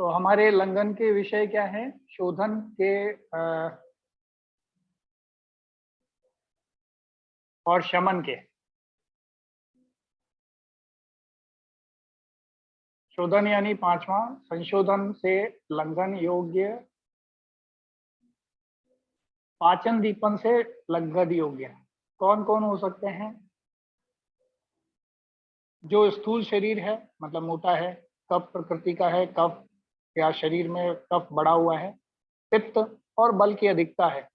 तो हमारे लंघन के विषय क्या है? शोधन के और शमन के। शोधन यानी पांचवा, संशोधन से लंघन योग्य, पाचन दीपन से लंघन योग्य। कौन कौन हो सकते हैं? जो स्थूल शरीर है, मतलब मोटा है, कफ प्रकृति का है, कफ या शरीर में कफ बढ़ा हुआ है, पित्त और बल की अधिकता है,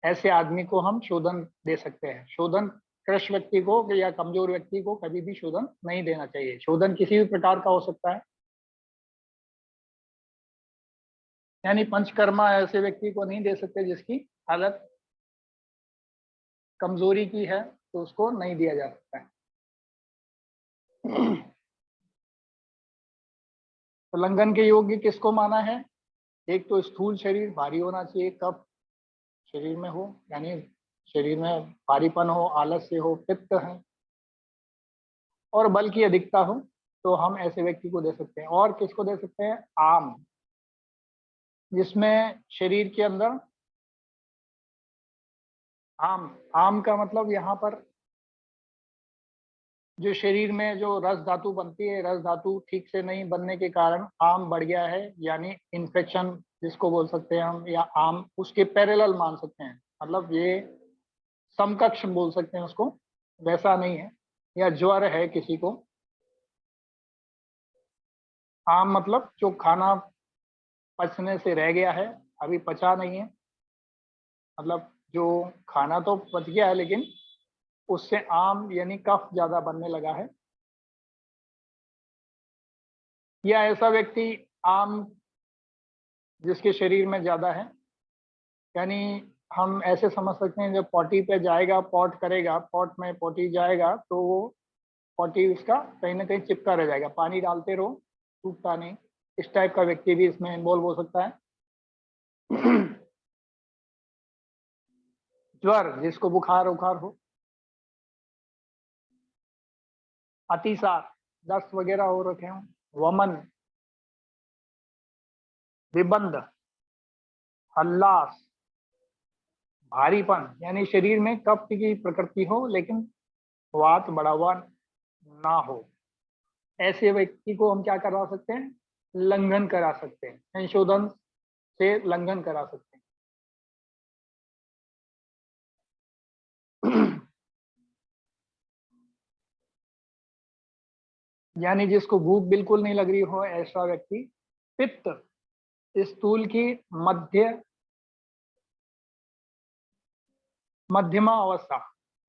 ऐसे आदमी को हम शोधन दे सकते हैं। शोधन कृश व्यक्ति को या कमजोर व्यक्ति को कभी भी शोधन नहीं देना चाहिए। शोधन किसी भी प्रकार का हो सकता है, यानी पंचकर्मा ऐसे व्यक्ति को नहीं दे सकते जिसकी हालत कमजोरी की है, तो उसको नहीं दिया जा सकता है। तो लंघन के योग्य किसको माना है? एक तो स्थूल शरीर भारी होना चाहिए, कफ शरीर में हो, यानी शरीर में भारीपन हो, आलस्य हो, पित्त है और बल की अधिकता हो, तो हम ऐसे व्यक्ति को दे सकते हैं। और किसको दे सकते हैं? आम, जिसमें शरीर के अंदर आम, आम का मतलब यहाँ पर जो शरीर में जो रस धातु बनती है, रस धातु ठीक से नहीं बनने के कारण आम बढ़ गया है, यानी इन्फेक्शन जिसको बोल सकते हैं हम, या आम उसके पैरेलल मान सकते हैं, मतलब ये समकक्ष बोल सकते हैं उसको, वैसा नहीं है। या ज्वर है किसी को, आम मतलब जो खाना पचने से रह गया है, अभी पचा नहीं है, मतलब जो खाना तो पच गया है लेकिन उससे आम यानी कफ ज्यादा बनने लगा है। या ऐसा व्यक्ति आम जिसके शरीर में ज्यादा है, यानी हम ऐसे समझ सकते हैं जब पॉटी पे जाएगा, पॉट करेगा, पॉट में पॉटी जाएगा, तो वो पॉटी उसका कहीं ना कहीं चिपका रह जाएगा, पानी डालते रहो टूटता नहीं। इस टाइप का व्यक्ति भी इसमें इन्वॉल्व हो सकता है। ज्वर, जिसको बुखार उखार हो, अतिसार, दस्त वगैरह हो रखे हों, वमन, विबंध, हल्लास, भारीपन, यानी शरीर में कफ की प्रकृति हो लेकिन वात बढ़ा हुआ ना हो, ऐसे व्यक्ति को हम क्या करा सकते हैं? लंघन करा सकते हैं, संशोधन से लंघन करा सकते हैं। यानी जिसको भूख बिल्कुल नहीं लग रही हो, ऐसा व्यक्ति पित्त, स्थूल की मध्यमा अवस्था,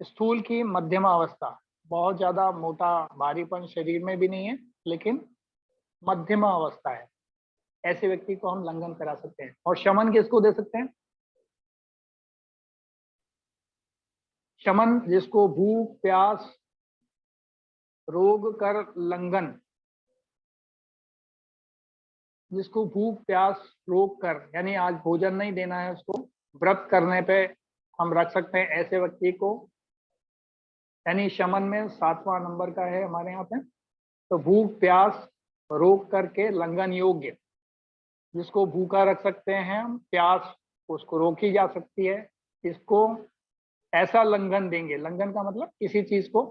स्थूल की मध्यमा अवस्था, बहुत ज्यादा मोटा भारीपन शरीर में भी नहीं है लेकिन मध्यमा अवस्था है, ऐसे व्यक्ति को हम लंघन करा सकते हैं। और शमन किसको दे सकते हैं? शमन जिसको भूख प्यास रोग कर लंघन, जिसको भूख प्यास रोक कर, यानी आज भोजन नहीं देना है उसको, व्रत करने पे हम रख सकते हैं ऐसे व्यक्ति को, यानी शमन में 7वां नंबर का है हमारे यहाँ पे। तो भूख प्यास रोक करके लंघन योग्य, जिसको भूखा रख सकते हैं हम, प्यास उसको रोकी जा सकती है, इसको ऐसा लंघन देंगे। लंघन का मतलब किसी चीज को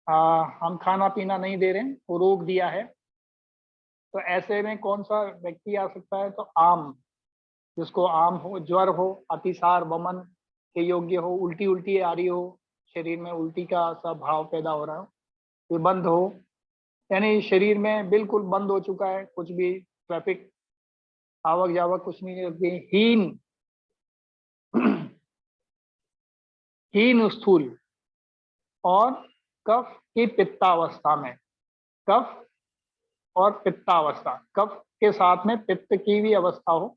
हम खाना पीना नहीं दे रहे हैं, वो रोक दिया है, तो ऐसे में कौन सा व्यक्ति आ सकता है? तो आम, जिसको आम हो, ज्वर हो, अतिसार वमन के योग्य हो, उल्टी उल्टी आ रही हो, शरीर में उल्टी का सा भाव पैदा हो रहा हो, ये बंद हो, यानी शरीर में बिल्कुल बंद हो चुका है, कुछ भी ट्रैफिक आवक जावक कुछ नहीं होती, हीन, हीन स्थूल और कफ की पित्तावस्था में, कफ और पित्तावस्था, कफ के साथ में पित्त की भी अवस्था हो,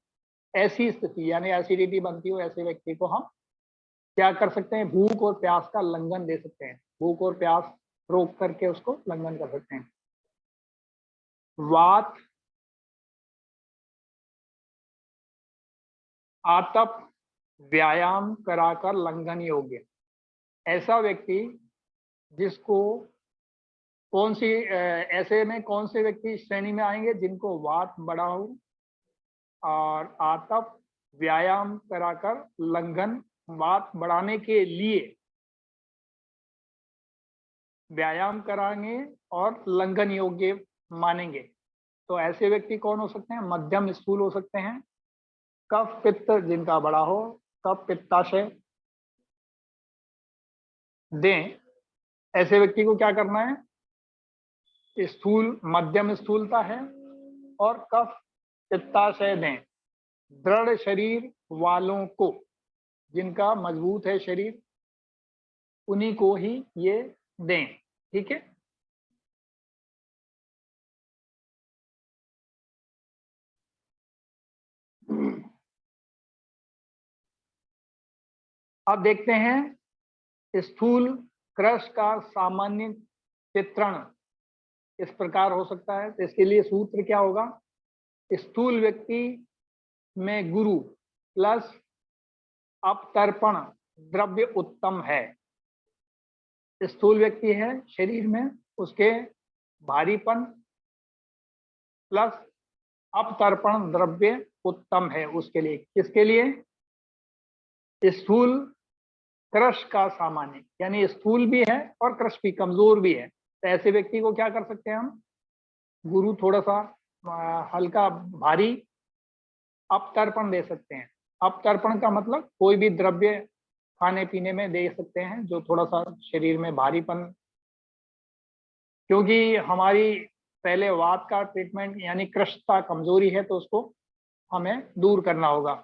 ऐसी स्थिति यानी एसिडिटी बनती हो, ऐसे व्यक्ति को हम क्या कर सकते हैं? भूख और प्यास का लंघन दे सकते हैं, भूख और प्यास रोक करके उसको लंघन कर सकते हैं। वात, आतप, व्यायाम कराकर लंघन योग्य, ऐसा व्यक्ति जिसको कौन सी ऐसे में कौन से व्यक्ति इस श्रेणी में आएंगे? जिनको वात बड़ा हो और आतप व्यायाम कराकर लंघन, वात बढ़ाने के लिए व्यायाम कराएंगे और लंघन योग्य मानेंगे। तो ऐसे व्यक्ति कौन हो सकते हैं? मध्यम स्थूल हो सकते हैं। कफ पित्त जिनका बड़ा हो, कफ पित्ताशय दें, ऐसे व्यक्ति को क्या करना है? स्थूल मध्यम स्थूलता है और कफ पित्ताशय दें। दृढ़ शरीर वालों को, जिनका मजबूत है शरीर, उन्हीं को ही ये दें। ठीक है। अब देखते हैं स्थूल क्रश का सामान्य चित्रण इस प्रकार हो सकता है। तो इसके लिए सूत्र क्या होगा? स्थूल व्यक्ति में गुरु प्लस अपतर्पण द्रव्य उत्तम है। स्थूल व्यक्ति है शरीर में, उसके भारीपन प्लस अपतर्पण द्रव्य उत्तम है उसके लिए। किसके लिए? स्थूल क्रश का सामान्य, यानी स्थूल भी है और क्रश भी, कमजोर भी है। तो ऐसे व्यक्ति को क्या कर सकते हैं हम? गुरु थोड़ा सा हल्का भारी अपतर्पण दे सकते हैं। अपतर्पण का मतलब कोई भी द्रव्य खाने पीने में दे सकते हैं जो थोड़ा सा शरीर में भारीपन, क्योंकि हमारी पहले वात का ट्रीटमेंट यानी क्रशता कमजोरी है, तो उसको हमें दूर करना होगा,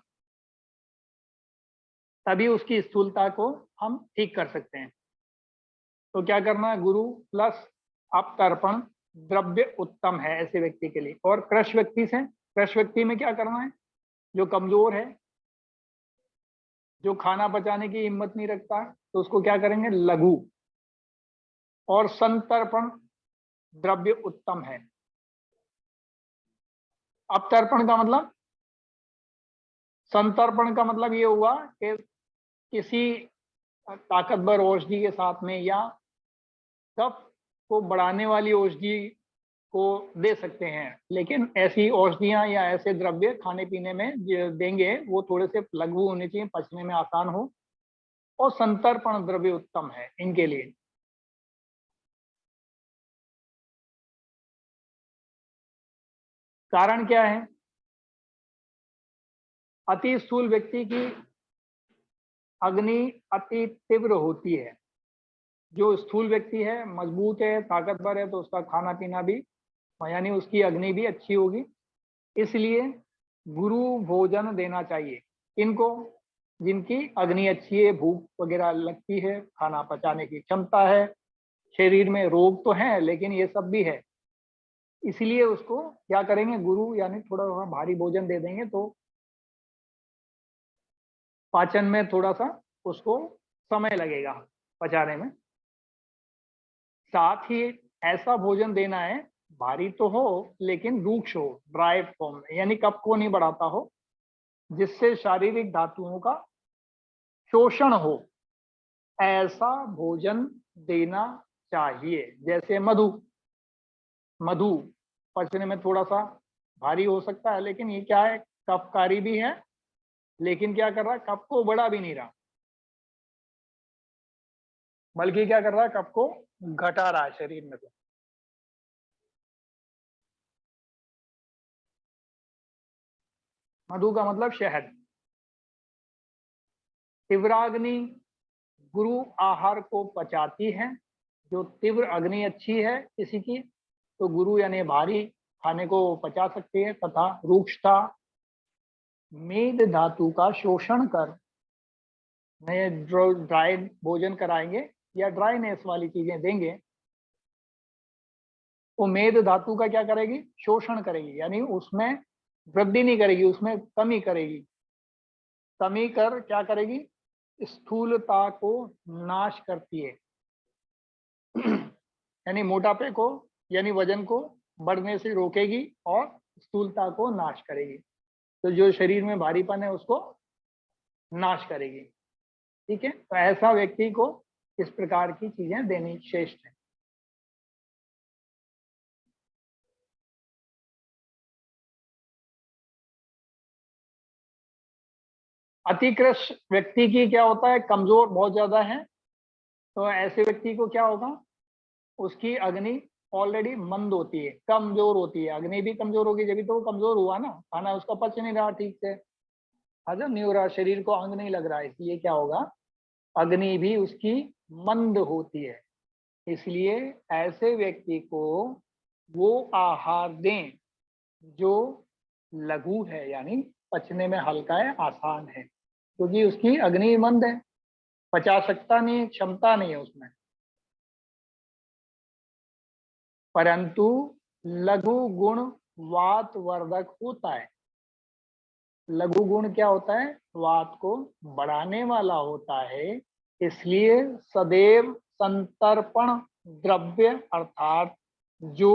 तभी उसकी स्थूलता को हम ठीक कर सकते हैं। तो क्या करना है? गुरु प्लस अपतर्पण द्रव्य उत्तम है ऐसे व्यक्ति के लिए। और क्रश व्यक्ति से, क्रश व्यक्ति में क्या करना है? जो कमजोर है, जो खाना पचाने की हिम्मत नहीं रखता, तो उसको क्या करेंगे? लघु और संतर्पण द्रव्य उत्तम है। अपतर्पण का मतलब, संतर्पण का मतलब ये हुआ कि किसी ताकतवर औषधि के साथ में या कफ को बढ़ाने वाली औषधि को दे सकते हैं, लेकिन ऐसी औषधियां या ऐसे द्रव्य खाने पीने में देंगे वो थोड़े से लघु होने चाहिए, पचने में आसान हो, और संतर्पण द्रव्य उत्तम है इनके लिए। कारण क्या है? अति स्थूल व्यक्ति की अग्नि अति तीव्र होती है। जो स्थूल व्यक्ति है, मजबूत है, ताकतवर है, तो उसका खाना पीना भी, यानी उसकी अग्नि भी अच्छी होगी। इसलिए गुरु भोजन देना चाहिए इनको, जिनकी अग्नि अच्छी है, भूख वगैरह लगती है, खाना पचाने की क्षमता है, शरीर में रोग तो है लेकिन ये सब भी है। इसलिए उसको क्या करेंगे? गुरु यानी थोड़ा भारी भोजन दे देंगे तो पाचन में थोड़ा सा उसको समय लगेगा पचाने में। साथ ही ऐसा भोजन देना है, भारी तो हो लेकिन रूक्ष हो, ड्राई फॉर्म में, यानी कफ को नहीं बढ़ाता हो, जिससे शारीरिक धातुओं का शोषण हो, ऐसा भोजन देना चाहिए। जैसे मधु, मधु पचने में थोड़ा सा भारी हो सकता है, लेकिन ये क्या है? कफकारी भी है, लेकिन क्या कर रहा है? कफ को बढ़ा भी नहीं रहा, बल्कि क्या कर रहा है? कफ को घटा रहा है शरीर में से। मधु का मतलब शहद। तीव्राग्नि गुरु आहार को पचाती है। जो तीव्र अग्नि अच्छी है किसी की, तो गुरु यानी भारी खाने को पचा सकती है। तथा रूक्षता मेद धातु का शोषण कर, नए ड्राई भोजन कराएंगे या ड्राईनेस वाली चीजें देंगे, वो मेद धातु का क्या करेगी? शोषण करेगी, यानी उसमें वृद्धि नहीं करेगी, उसमें कमी करेगी। कमी कर क्या करेगी? स्थूलता को नाश करती है। यानी मोटापे को, यानी वजन को बढ़ने से रोकेगी और स्थूलता को नाश करेगी। तो जो शरीर में भारीपन है उसको नाश करेगी। ठीक है। तो ऐसा व्यक्ति को इस प्रकार की चीजें देनी श्रेष्ठ है। अतिकृष्ट व्यक्ति की क्या होता है, कमजोर बहुत ज्यादा है, तो ऐसे व्यक्ति को क्या होगा, उसकी अग्नि ऑलरेडी मंद होती है, कमजोर होती है। अग्नि भी कमजोर होगी, जब तो वो कमजोर हुआ ना, खाना उसका पच नहीं रहा ठीक से, हजम नहीं हो रहा, शरीर को अंग नहीं लग रहा है, इसलिए क्या होगा, अग्नि भी उसकी मंद होती है। इसलिए ऐसे व्यक्ति को वो आहार दें जो लघु है, यानी पचने में हल्का है, आसान है, क्योंकि उसकी अग्नि मंद है, पचा सकता नहीं, क्षमता नहीं है उसमें। परंतु लघु गुण वात वर्धक होता है। लघु गुण क्या होता है, वात को बढ़ाने वाला होता है। इसलिए सदैव संतर्पण द्रव्य अर्थात जो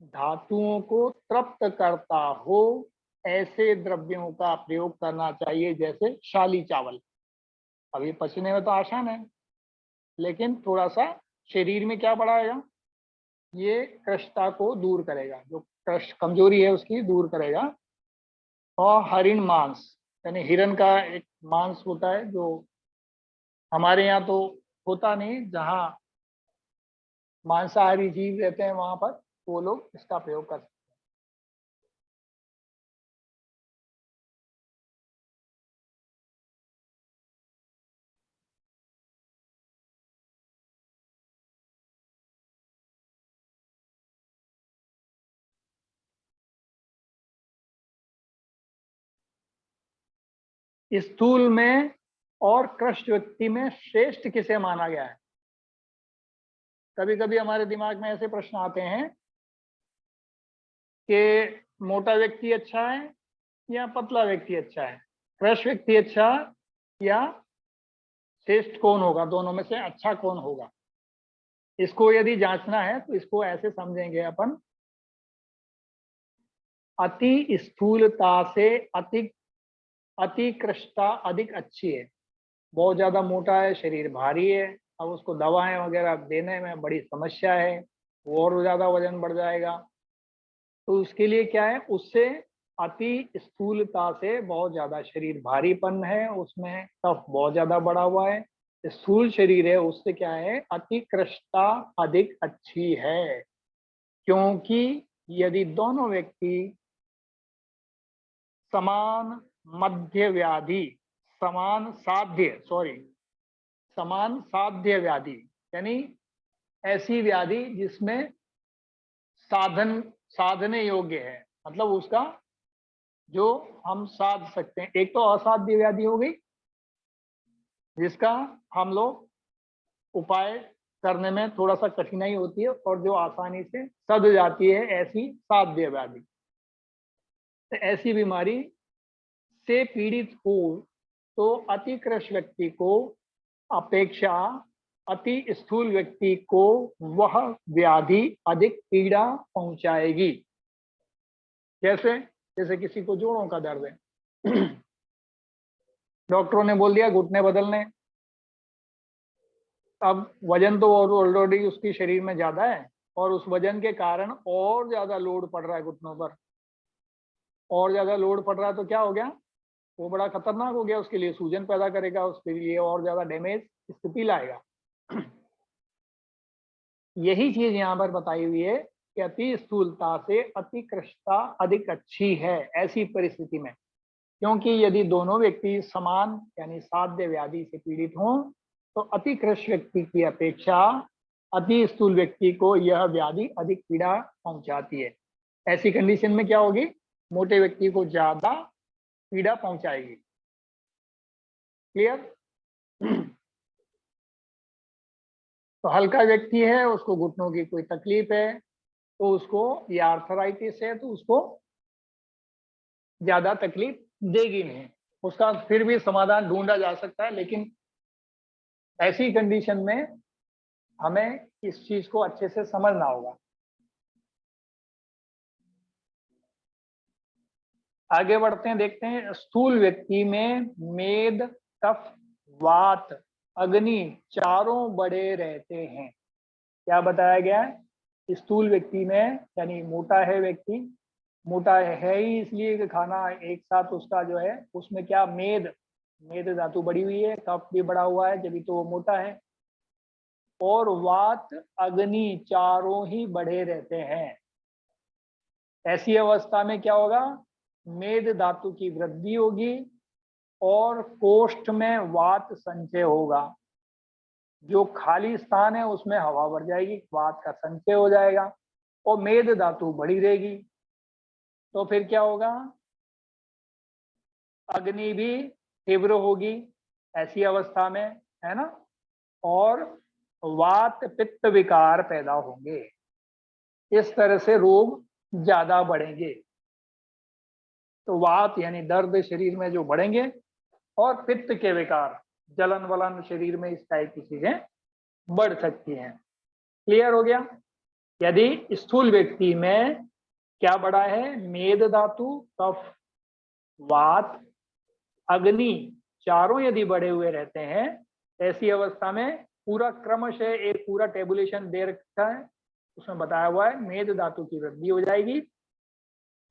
धातुओं को तृप्त करता हो ऐसे द्रव्यों का प्रयोग करना चाहिए, जैसे शाली चावल। अभी पचने में तो आसान है, लेकिन थोड़ा सा शरीर में क्या बढ़ाएगा, ये कृष्टता को दूर करेगा, जो कृष्ट कमजोरी है उसकी दूर करेगा। और हरिण मांस, यानी हिरण का एक मांस होता है, जो हमारे यहाँ तो होता नहीं, जहाँ मांसाहारी जीव रहते हैं वहां पर वो लोग इसका प्रयोग कर सकते हैं। स्थूल में और कृष्ण व्यक्ति में श्रेष्ठ किसे माना गया है? कभी कभी हमारे दिमाग में ऐसे प्रश्न आते हैं कि मोटा व्यक्ति अच्छा है या पतला व्यक्ति अच्छा है, कृष्ण व्यक्ति अच्छा या श्रेष्ठ कौन होगा, दोनों में से अच्छा कौन होगा? इसको यदि जांचना है तो इसको ऐसे समझेंगे अपन, अति स्थूलता से अति कृष्टता अधिक अच्छी है। बहुत ज्यादा मोटा है, शरीर भारी है, अब उसको दवाएं वगैरह देने में बड़ी समस्या है, वो और ज्यादा वजन बढ़ जाएगा। तो उसके लिए क्या है, उससे अति स्थूलता से बहुत ज्यादा शरीर भारीपन है, उसमें कफ बहुत ज्यादा बढ़ा हुआ है, स्थूल शरीर है, उससे क्या है, अति कृष्टता अधिक अच्छी है। क्योंकि यदि दोनों व्यक्ति समान मध्य व्याधि, समान साध्य व्याधि, यानी ऐसी व्याधि जिसमें साधने योग्य है, मतलब उसका जो हम साध सकते हैं। एक तो असाध्य व्याधि हो गई, जिसका हम लोग उपाय करने में थोड़ा सा कठिनाई होती है, और जो आसानी से सध जाती है, ऐसी साध्य व्याधि। तो ऐसी बीमारी से पीड़ित हो तो अतिकृष्ट व्यक्ति को अपेक्षा अति स्थूल व्यक्ति को वह व्याधि अधिक पीड़ा पहुंचाएगी। कैसे? जैसे किसी को जोड़ों का दर्द है, डॉक्टरों ने बोल दिया घुटने बदलने, अब वजन तो ऑलरेडी उसकी शरीर में ज्यादा है, और उस वजन के कारण और ज्यादा लोड पड़ रहा है घुटनों पर, और ज्यादा लोड पड़ रहा है, तो क्या हो गया, वो बड़ा खतरनाक हो गया उसके लिए, सूजन पैदा करेगा उसके लिए, और ज्यादा डैमेज स्थिति लाएगा। यही चीज यहाँ पर बताई हुई है कि अति स्थूलता से अति कृष्टता अधिक अच्छी है ऐसी परिस्थिति में। क्योंकि यदि दोनों व्यक्ति समान यानी साध्य व्याधि से पीड़ित हों तो अति कृष्ट व्यक्ति की अपेक्षा अति स्थूल व्यक्ति को यह व्याधि अधिक पीड़ा पहुंचाती है। ऐसी कंडीशन में क्या होगी, मोटे व्यक्ति को ज्यादा पीड़ा पहुंचाएगी। क्लियर? तो हल्का व्यक्ति है, उसको घुटनों की कोई तकलीफ है, तो उसको या आर्थराइटिस है, तो उसको ज्यादा तकलीफ देगी नहीं, उसका फिर भी समाधान ढूंढा जा सकता है। लेकिन ऐसी कंडीशन में हमें इस चीज को अच्छे से समझना होगा। आगे बढ़ते हैं, देखते हैं स्थूल व्यक्ति में मेद, कफ, वात, अग्नि चारों बड़े रहते हैं। क्या बताया गया है, स्थूल व्यक्ति में, यानी मोटा है व्यक्ति, मोटा है ही इसलिए कि खाना एक साथ उसका जो है उसमें क्या, मेद मेद धातु बढ़ी हुई है, कफ भी बढ़ा हुआ है, जब तो वो मोटा है। और वात अग्नि चारों ही बढ़े रहते हैं। ऐसी अवस्था में क्या होगा, मेद धातु की वृद्धि होगी और कोष्ठ में वात संचय होगा। जो खाली स्थान है उसमें हवा बढ़ जाएगी, वात का संचय हो जाएगा और मेद धातु बढ़ी रहेगी। तो फिर क्या होगा, अग्नि भी तीव्र होगी ऐसी अवस्था में, है ना, और वात पित्त विकार पैदा होंगे। इस तरह से रोग ज्यादा बढ़ेंगे। तो वात यानी दर्द शरीर में जो बढ़ेंगे और पित्त के विकार, जलन वलन शरीर में, इस टाइप की चीजें बढ़ सकती हैं। क्लियर हो गया। यदि स्थूल व्यक्ति में क्या बढ़ा है, मेद धातु, कफ, वात, अग्नि चारों यदि बढ़े हुए रहते हैं, ऐसी अवस्था में पूरा क्रमशः एक पूरा टेबुलेशन दे रखा है, उसमें बताया हुआ है मेद धातु की वृद्धि हो जाएगी,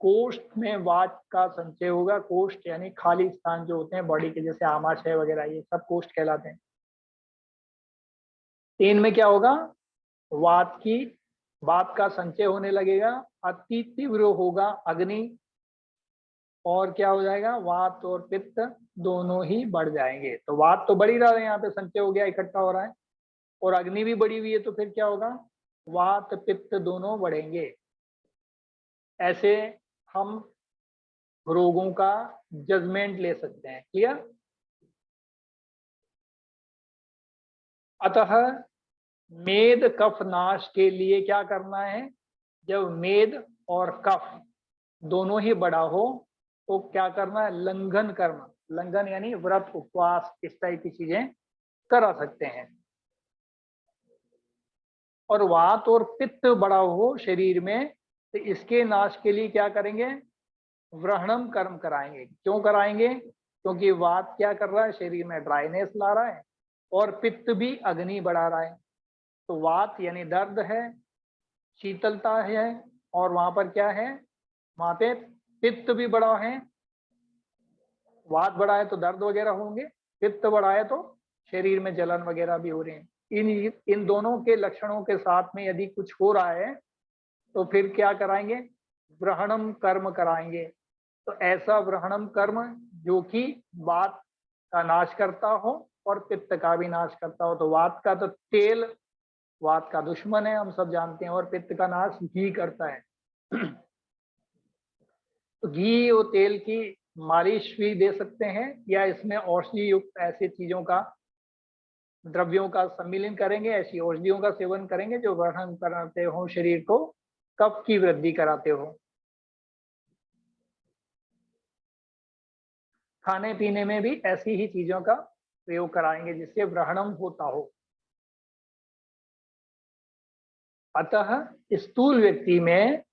कोष्ठ में वात का संचय होगा। कोष्ठ यानी खाली स्थान जो होते हैं बॉडी के, जैसे आमाशय वगैरह, ये सब कोष्ठ कहलाते हैं। 3 में क्या होगा, वात का संचय होने लगेगा, अति तीव्र होगा अग्नि, और क्या हो जाएगा, वात और पित्त दोनों ही बढ़ जाएंगे। तो वात तो बढ़ ही रहा है, यहाँ पे संचय हो गया, इकट्ठा हो रहा है, और अग्नि भी बढ़ी हुई है, तो फिर क्या होगा, वात पित्त दोनों बढ़ेंगे। ऐसे हम रोगों का जजमेंट ले सकते हैं। क्लियर। अतः मेद कफ नाश के लिए क्या करना है, जब मेद और कफ दोनों ही बढ़ा हो तो क्या करना है, लंघन करना। लंघन यानी व्रत, उपवास, इस टाइप की चीजें करा सकते हैं। और वात और पित्त बढ़ा हो शरीर में, तो इसके नाश के लिए क्या करेंगे, व्रहणम कर्म कराएंगे। क्यों कराएंगे, क्योंकि वात क्या कर रहा है, शरीर में ड्राइनेस ला रहा है, और पित्त भी अग्नि बढ़ा रहा है। तो वात यानी दर्द है, शीतलता है, और वहां पर क्या है, वहां पे पित्त भी बढ़ा है। वात बढ़ा है तो दर्द वगैरह होंगे, पित्त बढ़ा है तो शरीर में जलन वगैरह भी हो रहे हैं। इन दोनों के लक्षणों के साथ में यदि कुछ हो रहा है तो फिर क्या कराएंगे, व्रहणम कर्म कराएंगे। तो ऐसा व्रहणम कर्म जो कि वात का नाश करता हो और पित्त का भी नाश करता हो। तो वात का तो तेल वात का दुश्मन है, हम सब जानते हैं, और पित्त का नाश घी करता है। तो घी और तेल की मालिश भी दे सकते हैं, या इसमें औषधि युक्त ऐसी चीजों का, द्रव्यों का सम्मिलन करेंगे, ऐसी औषधियों का सेवन करेंगे जो वर्धन कराते हो, शरीर को कफ की वृद्धि कराते हो। खाने पीने में भी ऐसी ही चीजों का प्रयोग कराएंगे जिससे व्रणम होता हो। अतः स्थूल व्यक्ति में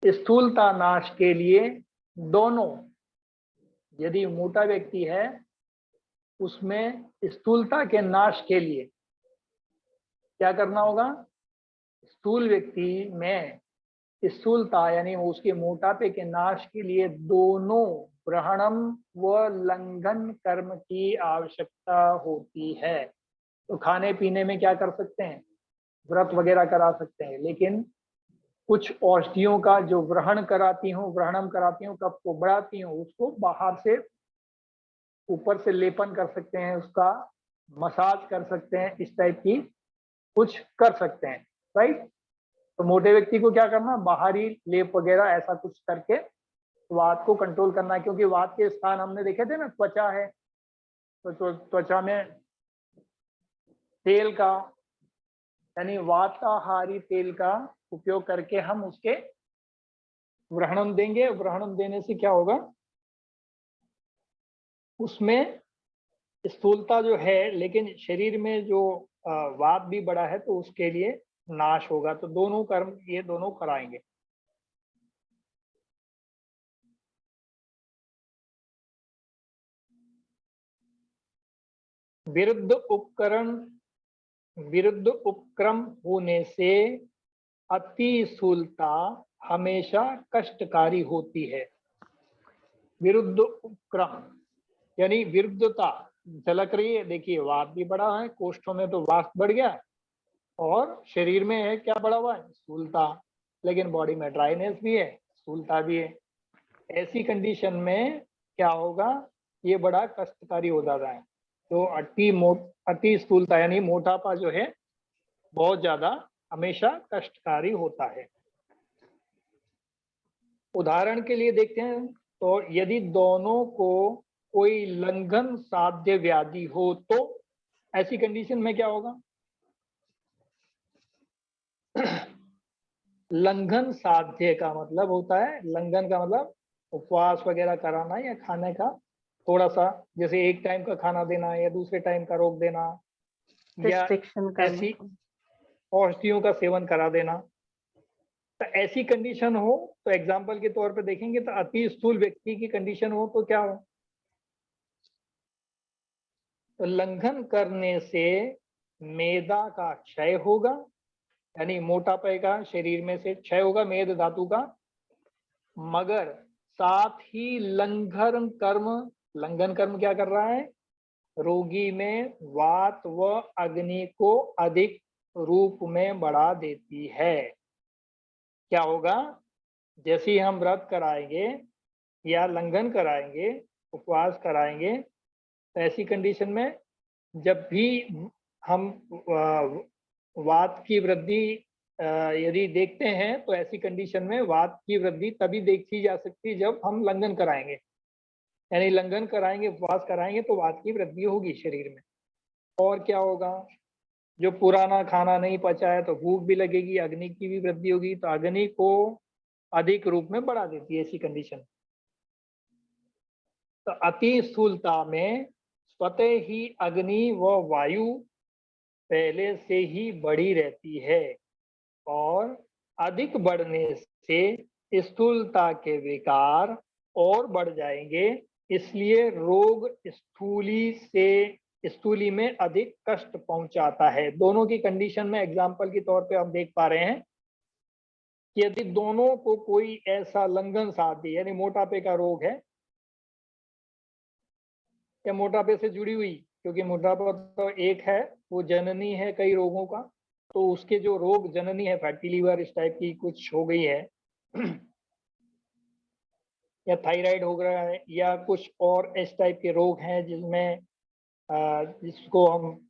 स्थूलता नाश के लिए दोनों, यदि मोटा व्यक्ति है उसमें स्थूलता के नाश के लिए क्या करना होगा, स्थूल व्यक्ति में स्थूलता यानी उसके मोटापे के नाश के लिए दोनों ग्रहणम व लंघन कर्म की आवश्यकता होती है। तो खाने पीने में क्या कर सकते हैं, व्रत वगैरह करा सकते हैं, लेकिन कुछ औषधियों का जो ग्रहण कराती हूँ, ग्रहणम कराती हूँ, कफ को बढ़ाती हूँ, उसको बाहर से ऊपर से लेपन कर सकते हैं, उसका मसाज कर सकते हैं, इस टाइप की कुछ कर सकते हैं। राइट। तो मोटे व्यक्ति को क्या करना, बाहरी लेप वगैरह ऐसा कुछ करके वात को कंट्रोल करना है, क्योंकि वात के स्थान हमने देखे थे ना, त्वचा है, तो त्वचा में तेल का यानी वाताहारी तेल का उपयोग करके हम उसके व्रणम देंगे। व्रणम देने से क्या होगा, उसमें स्थूलता जो है, लेकिन शरीर में जो वात भी बढ़ा है तो उसके लिए नाश होगा। तो दोनों कर्म ये दोनों कराएंगे। विरुद्ध उपक्रम होने से अति स्थूलता हमेशा कष्टकारी होती है। विरुद्ध उपक्रम यानी विरुद्धता झलक रही है। देखिए वात भी बढ़ा है, कोष्ठों में तो वात बढ़ गया और शरीर में है क्या बढ़ा हुआ है, स्थूलता, लेकिन बॉडी में ड्राइनेस भी है, स्थूलता भी है। ऐसी कंडीशन में क्या होगा, ये बड़ा कष्टकारी हो जाता है। तो अति स्थूलता यानी मोटापा जो है बहुत ज्यादा हमेशा कष्टकारी होता है। उदाहरण के लिए देखते हैं, तो यदि दोनों को कोई लंघन साध्य व्याधि हो तो ऐसी कंडीशन में क्या होगा। लंघन साध्य का मतलब होता है, लंघन का मतलब उपवास वगैरह कराना या खाने का थोड़ा सा, जैसे एक टाइम का खाना देना या दूसरे टाइम का रोक देना, या ऐसी औषधियों का सेवन करा देना। तो ऐसी कंडीशन हो तो एग्जाम्पल के तौर पे देखेंगे तो अति स्थूल व्यक्ति की कंडीशन हो तो क्या हो, तो लंघन करने से मेदा का क्षय होगा, यानी मोटापे का शरीर में से क्षय होगा मेद धातु का। मगर साथ ही लंघन कर्म क्या कर रहा है, रोगी में वात व अग्नि को अधिक रूप में बढ़ा देती है। क्या होगा, जैसे ही हम व्रत कराएंगे या लंघन कराएंगे, उपवास कराएंगे, तो ऐसी कंडीशन में जब भी हम वात की वृद्धि यदि देखते हैं तो ऐसी कंडीशन में वात की वृद्धि तभी देखी जा सकती है जब हम लंघन कराएंगे, यानी लंघन कराएंगे, उपवास कराएंगे तो वात की वृद्धि होगी शरीर में। और क्या होगा, जो पुराना खाना नहीं पचा है तो भूख भी लगेगी, अग्नि की भी वृद्धि होगी, तो अग्नि को अधिक रूप में बढ़ा देती है ऐसी कंडीशन। तो अति स्थूलता में स्वतः ही अग्नि व वायु पहले से ही बढ़ी रहती है और अधिक बढ़ने से स्थूलता के विकार और बढ़ जाएंगे, इसलिए रोग स्थूली में अधिक कष्ट पहुंचाता है। दोनों की कंडीशन में एग्जाम्पल के तौर पे हम देख पा रहे हैं कि यदि दोनों को कोई ऐसा लंघन साध्य यानी मोटापे का रोग है या मोटापे से जुड़ी हुई, क्योंकि मोटापा तो एक है, वो जननी है कई रोगों का, तो उसके जो रोग जननी है, फैटी लीवर इस टाइप की कुछ हो गई है या थायराइड हो रहा है या कुछ और इस टाइप के रोग हैं जिसमें जिसको हम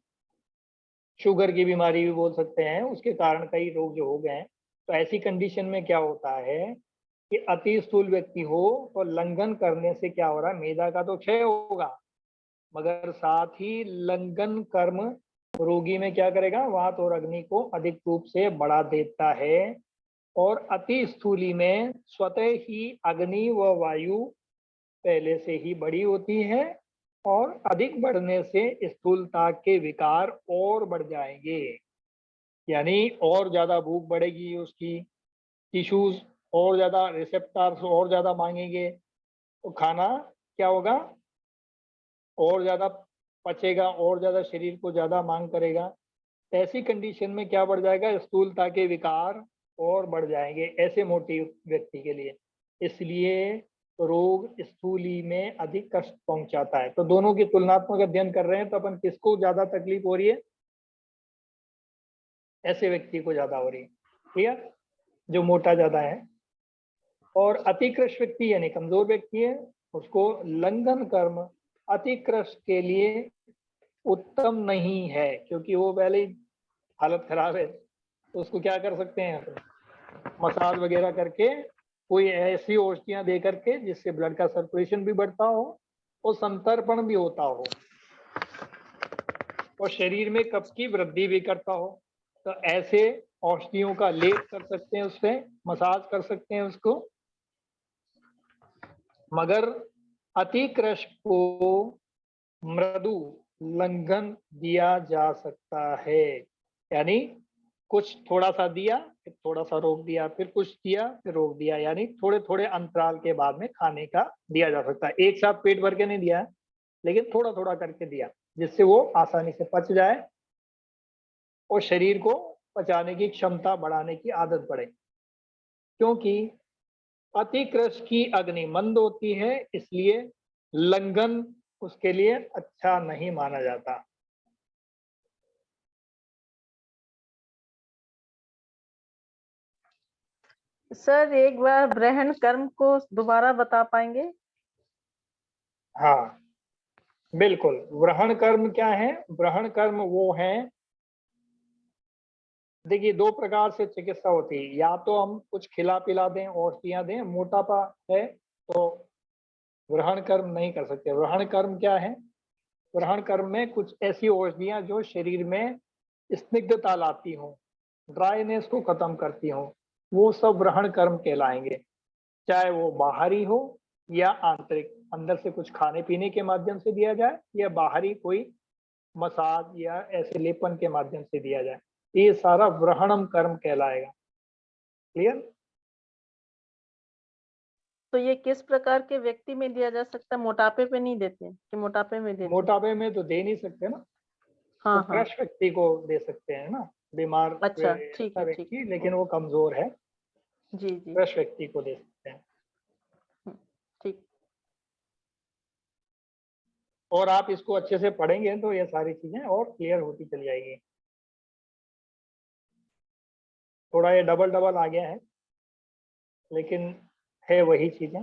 शुगर की बीमारी भी बोल सकते हैं, उसके कारण कई रोग जो हो गए हैं। तो ऐसी कंडीशन में क्या होता है कि अति स्थूल व्यक्ति हो तो लंघन करने से क्या हो रहा है, मेदा का तो क्षय होगा, मगर साथ ही लंघन कर्म रोगी में क्या करेगा, वात और अग्नि को अधिक रूप से बढ़ा देता है। और अति स्थूली में स्वतः ही अग्नि व वायु पहले से ही बढ़ी होती है और अधिक बढ़ने से स्थूलता के विकार और बढ़ जाएंगे, यानी और ज्यादा भूख बढ़ेगी, उसकी टिश्यूज और ज्यादा, रिसेप्टर्स और ज्यादा मांगेंगे, तो खाना क्या होगा, और ज्यादा पचेगा, और ज्यादा शरीर को ज्यादा मांग करेगा। ऐसी कंडीशन में क्या बढ़ जाएगा, स्थूलता के विकार और बढ़ जाएंगे ऐसे मोटे व्यक्ति के लिए। इसलिए रोग स्थूली में अधिक कष्ट पहुंचाता है। तो दोनों की तुलनात्मक अध्ययन कर रहे हैं तो अपन किसको ज्यादा तकलीफ हो रही है, ऐसे व्यक्ति को ज्यादा हो रही है, ठीक है, जो मोटा ज्यादा है। और अतिकृष्ट व्यक्ति यानी कमजोर व्यक्ति है, उसको लंघन कर्म अतिकृष्ट के लिए उत्तम नहीं है, क्योंकि वो पहले ही हालत खराब है, तो उसको क्या कर सकते हैं, मसाज वगैरह करके, कोई ऐसी औषधियां दे करके जिससे ब्लड का सर्कुलेशन भी बढ़ता हो और संतर्पण भी होता हो और शरीर में कफ की वृद्धि भी करता हो, तो ऐसे औषधियों का लेप कर सकते हैं, उससे मसाज कर सकते हैं उसको। मगर अतिकृष्ट को मृदु लंघन दिया जा सकता है, यानी कुछ थोड़ा सा दिया, फिर थोड़ा सा रोक दिया, फिर कुछ दिया, फिर रोक दिया, यानी थोड़े थोड़े अंतराल के बाद में खाने का दिया जा सकता है। एक साथ पेट भर के नहीं दिया, लेकिन थोड़ा थोड़ा करके दिया, जिससे वो आसानी से पच जाए और शरीर को पचाने की क्षमता बढ़ाने की आदत पड़े। क्योंकि अतिकृष्ट की अग्नि मंद होती है, इसलिए लंघन उसके लिए अच्छा नहीं माना जाता। सर एक बार ग्रहण कर्म को दोबारा बता पाएंगे? हाँ बिल्कुल, ग्रहण कर्म क्या है? ग्रहण कर्म वो है, देखिए दो प्रकार से चिकित्सा होती है, या तो हम कुछ खिला पिला दें, औषधियां दें, मोटापा है तो ग्रहण कर्म नहीं कर सकते। ग्रहण कर्म क्या है? ग्रहण कर्म में कुछ ऐसी औषधियां जो शरीर में स्निग्धता लाती हों, ड्राइनेस को खत्म करती हों, वो सब ग्रहण कर्म कहलाएंगे। चाहे वो बाहरी हो या आंतरिक, अंदर से कुछ खाने पीने के माध्यम से दिया जाए या बाहरी कोई मसाज या ऐसे लेपन के माध्यम से दिया जाए, ये सारा ग्रहणम कर्म कहलाएगा। क्लियर? तो ये किस प्रकार के व्यक्ति में दिया जा सकता है? मोटापे पे नहीं देते कि मोटापे में देते? मोटापे में तो दे नहीं सकते ना, हाँ तो हाँ, कृष व्यक्ति को दे सकते हैं ना, बीमार अच्छा ठीक ऐसा है, ठीक व्यक्ति है, लेकिन वो कमजोर है, जी जी, कृष व्यक्ति को दे सकते हैं। ठीक। और आप इसको अच्छे से पढ़ेंगे तो ये सारी चीजें और क्लियर होती चली जाएगी। थोड़ा ये डबल डबल आ गया है लेकिन है वही चीजें।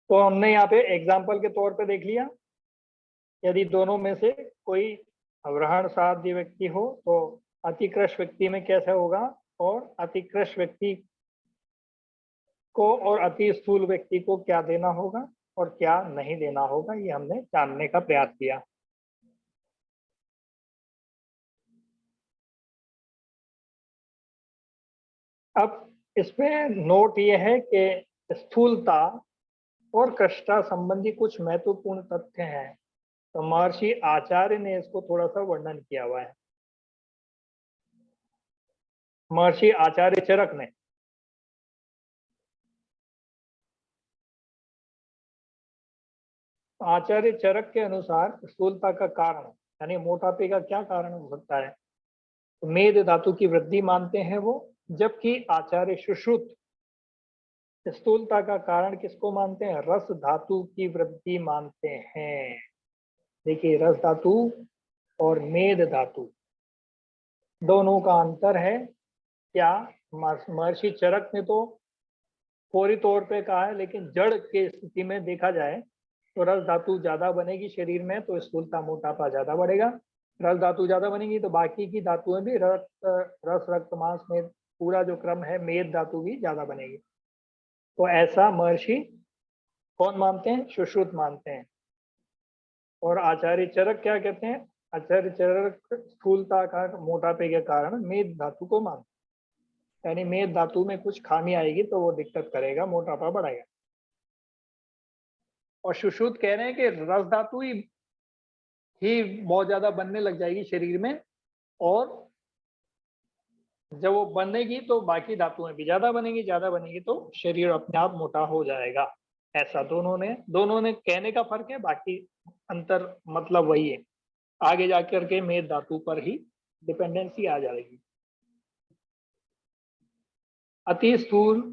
तो हमने यहाँ पे एग्जाम्पल के तौर पे देख लिया, यदि दोनों में से कोई अवरहण साध्य व्यक्ति हो तो अतिकृष्ट व्यक्ति में कैसा होगा, और अतिकृष्ट व्यक्ति को और अति स्थूल व्यक्ति को क्या देना होगा और क्या नहीं देना होगा, ये हमने जानने का प्रयास किया। अब इसमें नोट ये है कि स्थूलता और कृष्टता संबंधी कुछ महत्वपूर्ण तथ्य हैं, तो महर्षि आचार्य ने इसको थोड़ा सा वर्णन किया हुआ है। महर्षि आचार्य चरक ने, आचार्य चरक के अनुसार स्थूलता का कारण यानी मोटापे का क्या कारण हो सकता है, तो मेद धातु की वृद्धि मानते हैं वो, जबकि आचार्य सुश्रुत स्थूलता का कारण किसको मानते हैं? रस धातु की वृद्धि मानते हैं। देखिए रस धातु और मेद धातु दोनों का अंतर है क्या? महर्षि चरक ने तो फौरी तौर पे कहा है, लेकिन जड़ के स्थिति में देखा जाए तो रस धातु ज्यादा बनेगी शरीर में तो स्थूलता मोटापा ज्यादा बढ़ेगा। रस धातु ज्यादा बनेगी तो बाकी की धातुएं भी रस रक्त मांस में पूरा जो क्रम है मेद धातु भी ज्यादा बनेगी। तो ऐसा महर्षि कौन मानते हैं? सुश्रुत मानते हैं। और आचार्य चरक क्या कहते हैं? आचार्य चरक स्थूलता का मोटापे के कारण मेद धातु को मानते हैं, यानी मेद धातु में कुछ खामी आएगी तो वो दिक्कत करेगा, मोटापा बढ़ाएगा। और सुश्रुत कह रहे हैं कि रस धातु ही बहुत ज्यादा बनने लग जाएगी शरीर में, और जब वो बनेगी तो बाकी धातुएं भी ज्यादा बनेगी तो शरीर अपने आप मोटा हो जाएगा। ऐसा दोनों ने कहने का फर्क है, बाकी अंतर मतलब वही है। आगे जाकर के मेद धातु पर ही डिपेंडेंसी आ जाएगी। अति स्थूल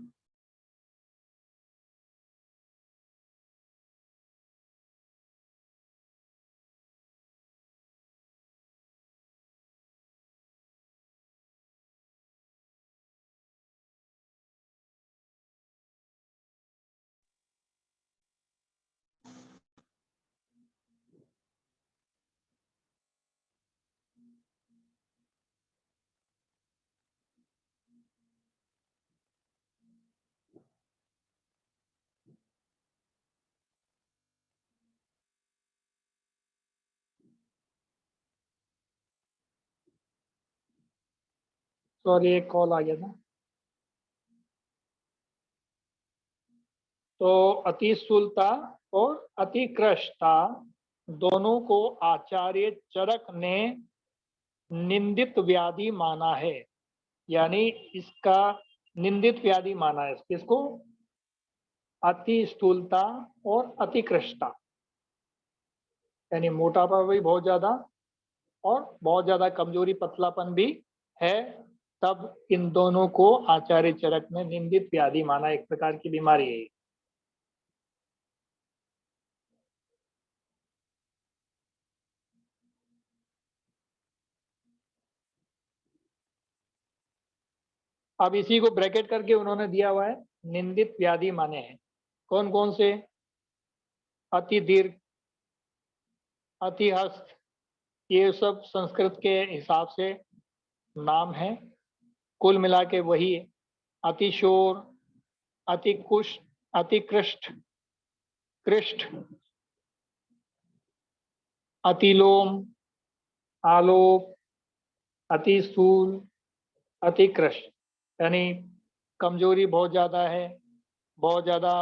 सॉरी एक कॉल आ गया था। तो अति स्थूलता और अति कृष्टता दोनों को आचार्य चरक ने निंदित व्याधि माना है, यानी इसका निंदित व्याधि माना है। किसको? अति स्थूलता और अति कृष्टता, यानी मोटापा भी बहुत ज्यादा और बहुत ज्यादा कमजोरी पतलापन भी है, तब इन दोनों को आचार्य चरक में निंदित व्याधि माना। एक प्रकार की बीमारी है ये। अब इसी को ब्रैकेट करके उन्होंने दिया हुआ है, निंदित व्याधि माने हैं कौन कौन से? अति दीर्घ, अतिहस्त, ये सब संस्कृत के हिसाब से नाम है। कुल मिला के वही है। अतिशोर, अतिकुष्ठ, अतिकृष्ट, कृष्ट, अतिलोम, आलोप, अतिस्थूल, अतिकृष्ट, यानी कमजोरी बहुत ज्यादा है, बहुत ज्यादा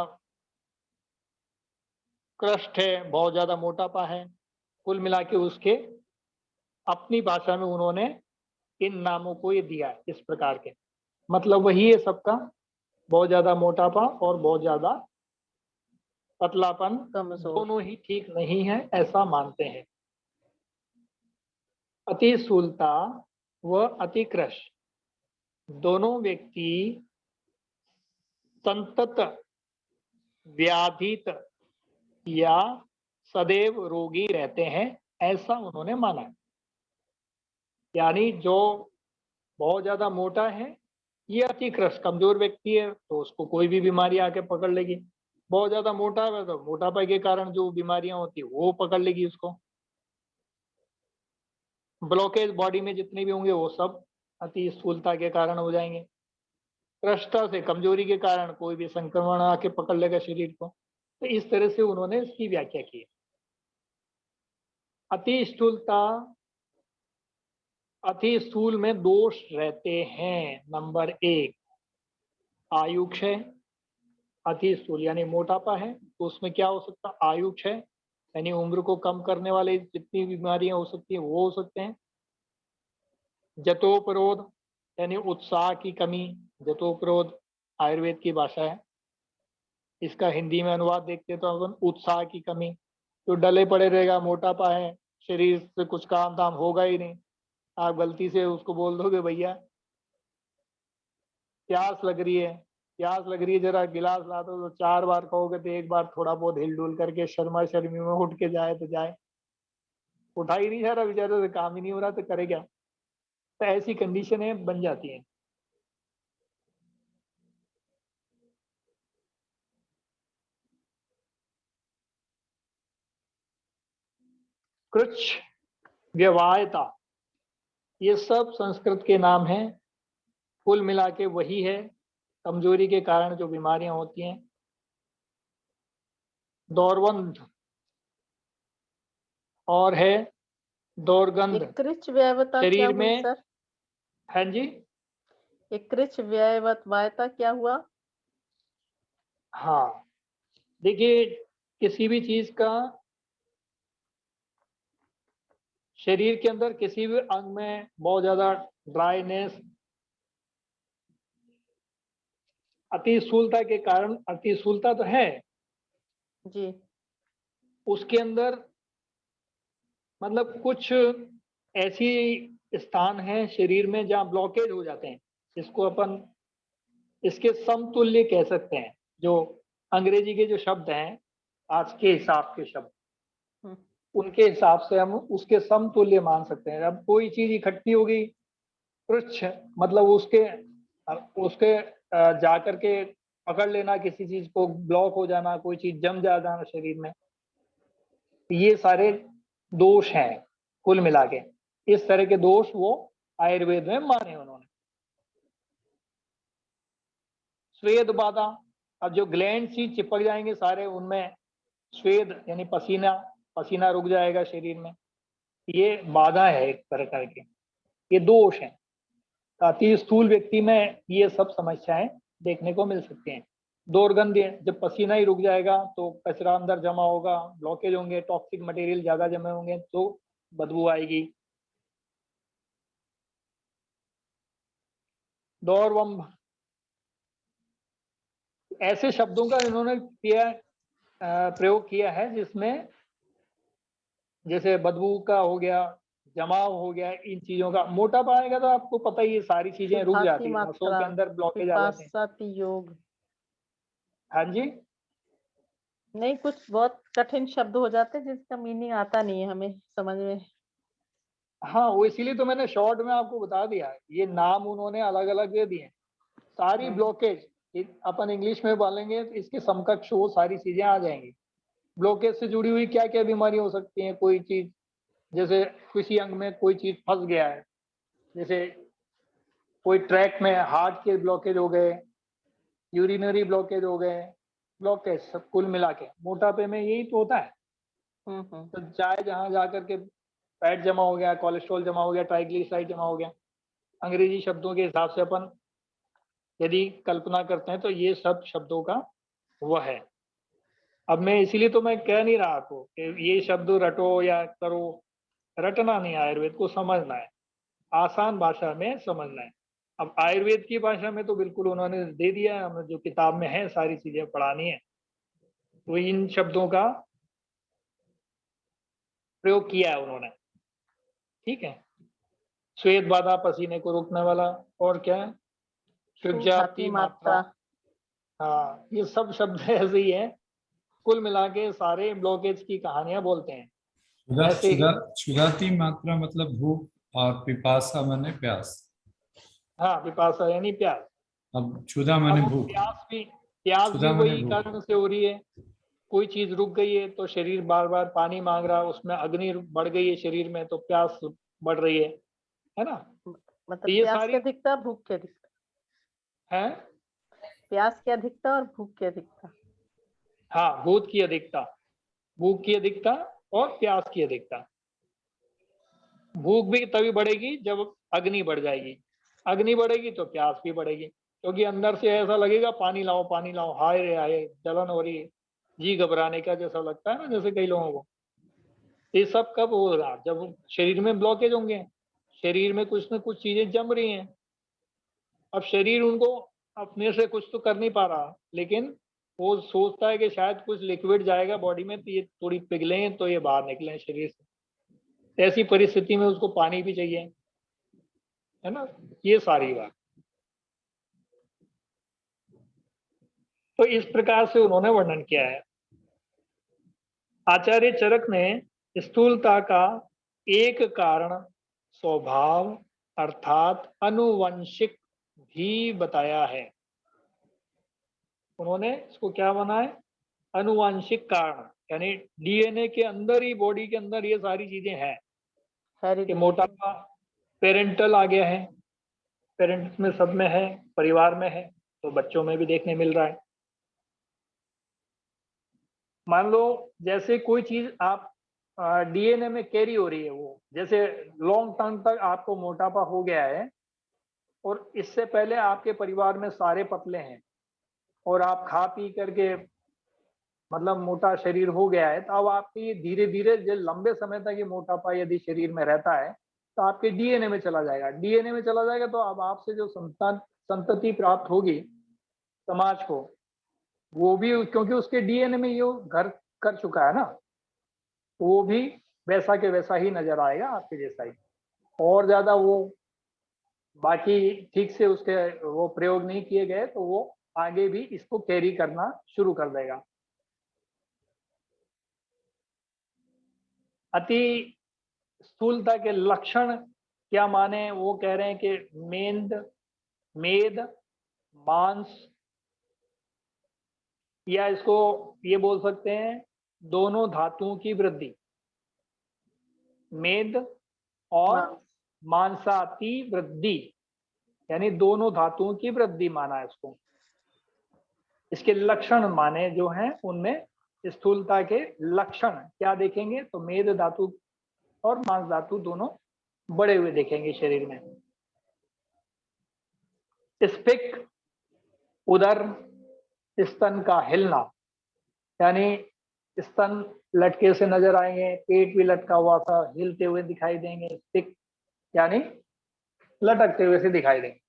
कृष्ट है, बहुत ज्यादा मोटापा है। कुल मिला के उसके अपनी भाषा में उन्होंने इन नामों को ये दिया है इस प्रकार के। मतलब वही है सबका, बहुत ज्यादा मोटापा और बहुत ज्यादा पतलापन कमजोर। दोनों ही ठीक नहीं है, ऐसा मानते हैं। अति स्थूलता व अति कृश दोनों व्यक्ति संतत व्याधित या सदैव रोगी रहते हैं, ऐसा उन्होंने माना है। यानी जो बहुत ज्यादा मोटा है ये अतिकृष्ट कमजोर व्यक्ति है, तो उसको कोई भी बीमारी आके पकड़ लेगी। बहुत ज्यादा मोटा है तो मोटापा के कारण जो बीमारियां होती है वो पकड़ लेगी उसको। ब्लॉकेज बॉडी में जितने भी होंगे वो सब अति स्थूलता के कारण हो जाएंगे। कृष्णता से कमजोरी के कारण कोई भी संक्रमण आके पकड़ लेगा शरीर को। तो इस तरह से उन्होंने इसकी व्याख्या की। अति स्थूलता, अति स्थूल में दोष रहते हैं। नंबर 1 आयु क्षय। अति स्थूल यानी मोटापा है तो उसमें क्या हो सकता है? आयु क्षय, यानी उम्र को कम करने वाले जितनी बीमारियां हो सकती है वो हो सकते हैं। जतोपरोध यानी उत्साह की कमी। जतोपरोध आयुर्वेद की भाषा है, इसका हिंदी में अनुवाद देखते तो अपन उत्साह की कमी। तो डले पड़े रहेगा, मोटापा है, शरीर से कुछ काम धाम होगा ही नहीं। आप गलती से उसको बोल दोगे भैया प्यास लग रही है, प्यास लग रही है जरा गिलास ला दो, तो 4 बार कहोगे तो एक बार थोड़ा बहुत हिल डुल करके शर्मा शर्मी में उठ के जाए तो जाए। उठा ही नहीं जा रहा बेचारे से, काम ही नहीं हो रहा तो करे क्या? तो ऐसी कंडीशनें बन जाती हैं। कृच्छ, व्यवायता, ये सब संस्कृत के नाम हैं। कुल मिला के वही है, कमजोरी के कारण जो बीमारियां होती हैं। दौर्बंध और है दौर्गंध। एक कृच व्ययवता क्या शरीर हुई में, सर? हाँ जी, एक कृच व्ययवता क्या हुआ? हाँ देखिए किसी भी चीज का शरीर के अंदर किसी भी अंग में बहुत ज्यादा ड्राइनेस, अति स्थूलता के कारण, अति स्थूलता तो है जी। उसके अंदर, मतलब कुछ ऐसी स्थान है शरीर में जहाँ ब्लॉकेज हो जाते हैं, इसको अपन इसके समतुल्य कह सकते हैं। जो अंग्रेजी के जो शब्द हैं आज के हिसाब के शब्द, हम्म, उनके हिसाब से हम उसके समतुल्य मान सकते हैं। अब कोई चीज इकट्ठी हो गई, पृच्छ मतलब उसके उसके जा करके पकड़ लेना, किसी चीज को ब्लॉक हो जाना, कोई चीज जम जाना शरीर में, ये सारे दोष हैं कुल मिला के। इस तरह के दोष वो आयुर्वेद में माने उन्होंने। स्वेद बाधा, अब जो ग्लैंड ही चिपक जाएंगे सारे उनमें, स्वेद यानी पसीना, पसीना रुक जाएगा शरीर में, ये बाधा है एक प्रकार की, ये दोष है। अति स्थूल व्यक्ति में ये सब समस्याएं देखने को मिल सकती हैं। दुर्गंध, जब पसीना ही रुक जाएगा तो कचरा अंदर जमा होगा, ब्लॉकेज होंगे, टॉक्सिक मटेरियल ज्यादा जमे होंगे तो बदबू आएगी। दौर्वंभ, ऐसे शब्दों का इन्होंने प्रयोग किया है जिसमें जैसे बदबू का हो गया, जमाव हो गया, इन चीजों का मोटापा आएगा तो आपको पता ही है सारी चीजें रुक पिपासी जाती है, नसों मात्रा, के अंदर ब्लॉकेज आ जाते हैं। पिपासाती योग। हाँ जी। नहीं, कुछ बहुत कठिन शब्द हो जाते हैं जिसका मीनिंग आता नहीं है हमें समझ में। हाँ, वो इसीलिए तो मैंने शॉर्ट में आपको बता दिया, ये नाम उन्होंने अलग अलग दे दिए। सारी ब्लॉकेज अपन इंग्लिश में बोलेंगे तो इसके समकक्ष वो सारी चीजें आ जाएंगी। ब्लॉकेज से जुड़ी हुई क्या क्या बीमारी हो सकती है, कोई चीज जैसे किसी अंग में कोई चीज फंस गया है, जैसे कोई ट्रैक में हार्ट के ब्लॉकेज हो गए, यूरिनरी ब्लॉकेज हो गए, ब्लॉकेज सब कुल मिला के मोटापे में यही तो होता है। तो चाहे जहां जाकर के फैट जमा हो गया, कोलेस्ट्रॉल जमा हो गया, ट्राइग्लिसराइड जमा हो गया, अंग्रेजी शब्दों के हिसाब से अपन यदि कल्पना करते हैं तो ये सब शब्दों का वह है। अब मैं इसीलिए तो मैं कह नहीं रहा आपको कि ये शब्द रटो या करो, रटना नहीं, आयुर्वेद को समझना है, आसान भाषा में समझना है। अब आयुर्वेद की भाषा में तो बिल्कुल उन्होंने दे दिया है, हमें जो किताब में है सारी चीजें पढ़ानी है, तो इन शब्दों का प्रयोग किया है उन्होंने। ठीक है, श्वेत बाधा पसीने को रोकने वाला, और क्या है, छाती सुजाति मात्रा। मात्रा। हाँ, ये सब शब्द ऐसे ही है, कुल मिला के सारे ब्लॉकेज की कहानियां बोलते हैं। ऐसे ही क्षुधाती मात्रा मतलब भूख, और पिपासा माने प्यास। हाँ, पिपासा यानी प्यास। अब क्षुधा अब माने वो भूख, प्यास भी क्षुधा माने वही भूख। कारण से हो रही है, कोई चीज रुक गई है तो शरीर बार बार पानी मांग रहा है, उसमें अग्नि बढ़ गई है शरीर में तो प्यास बढ़ रही है ना। तो मतलब ये प्यास की सारी अधिकता, भूख की अधिकता। है। प्यास की अधिकता और भूख की अधिकता। हाँ, भूख की अधिकता और प्यास की अधिकता। भूख भी तभी बढ़ेगी जब अग्नि बढ़ जाएगी, अग्नि बढ़ेगी तो प्यास भी बढ़ेगी, क्योंकि अंदर से ऐसा लगेगा पानी लाओ, हाय रे हाय, जलन हो रही है, जी घबराने का जैसा लगता है ना, जैसे कई लोगों को। ये सब कब होगा, जब शरीर में ब्लॉकेज होंगे, शरीर में कुछ न कुछ चीजें जम रही हैं। अब शरीर उनको अपने से कुछ तो कर नहीं पा रहा, लेकिन वो सोचता है कि शायद कुछ लिक्विड जाएगा बॉडी में तो ये थोड़ी पिघले तो ये बाहर निकले शरीर से। ऐसी परिस्थिति में उसको पानी भी चाहिए, है ना। ये सारी बात। तो इस प्रकार से उन्होंने वर्णन किया है। आचार्य चरक ने स्थूलता का एक कारण स्वभाव अर्थात अनुवंशिक भी बताया है। उन्होंने इसको क्या बनाया, अनुवांशिक कारण, यानी डीएनए के अंदर ही, बॉडी के अंदर ये सारी चीजें हैं कि हेरिडिटी। मोटापा पेरेंटल आ गया है, पेरेंट्स में सब में है, परिवार में है, तो बच्चों में भी देखने मिल रहा है। मान लो जैसे कोई चीज आप डीएनए में कैरी हो रही है, वो जैसे लॉन्ग टर्म तक आपको मोटापा हो गया है और इससे पहले आपके परिवार में सारे पतले हैं और आप खा पी करके मतलब मोटा शरीर हो गया है, तो अब आपके ये धीरे धीरे जो लंबे समय तक ये मोटापा यदि शरीर में रहता है तो आपके डीएनए में चला जाएगा, डीएनए में चला जाएगा तो अब आपसे जो संतान संतति प्राप्त होगी समाज को, वो भी क्योंकि उसके डीएनए में ये घर कर चुका है ना, वो भी वैसा के वैसा ही नजर आएगा आपके जैसा ही। और ज्यादा वो बाकी ठीक से उसके वो प्रयोग नहीं किए गए तो वो आगे भी इसको कैरी करना शुरू कर देगा। अति स्थूलता के लक्षण क्या माने, वो कह रहे हैं कि मेद मांस, या इसको ये बोल सकते हैं दोनों धातुओं की वृद्धि, मेद और मांसाती वृद्धि, यानी दोनों धातुओं की वृद्धि माना है इसको। इसके लक्षण माने जो हैं उनमें स्थूलता के लक्षण क्या देखेंगे तो मेद धातु और मांस धातु दोनों बड़े हुए देखेंगे शरीर में। स्फिक उदर, स्तन का हिलना, यानी स्तन लटके से नजर आएंगे, पेट भी लटका हुआ था हिलते हुए दिखाई देंगे, स्फिक यानी लटकते हुए से दिखाई देंगे।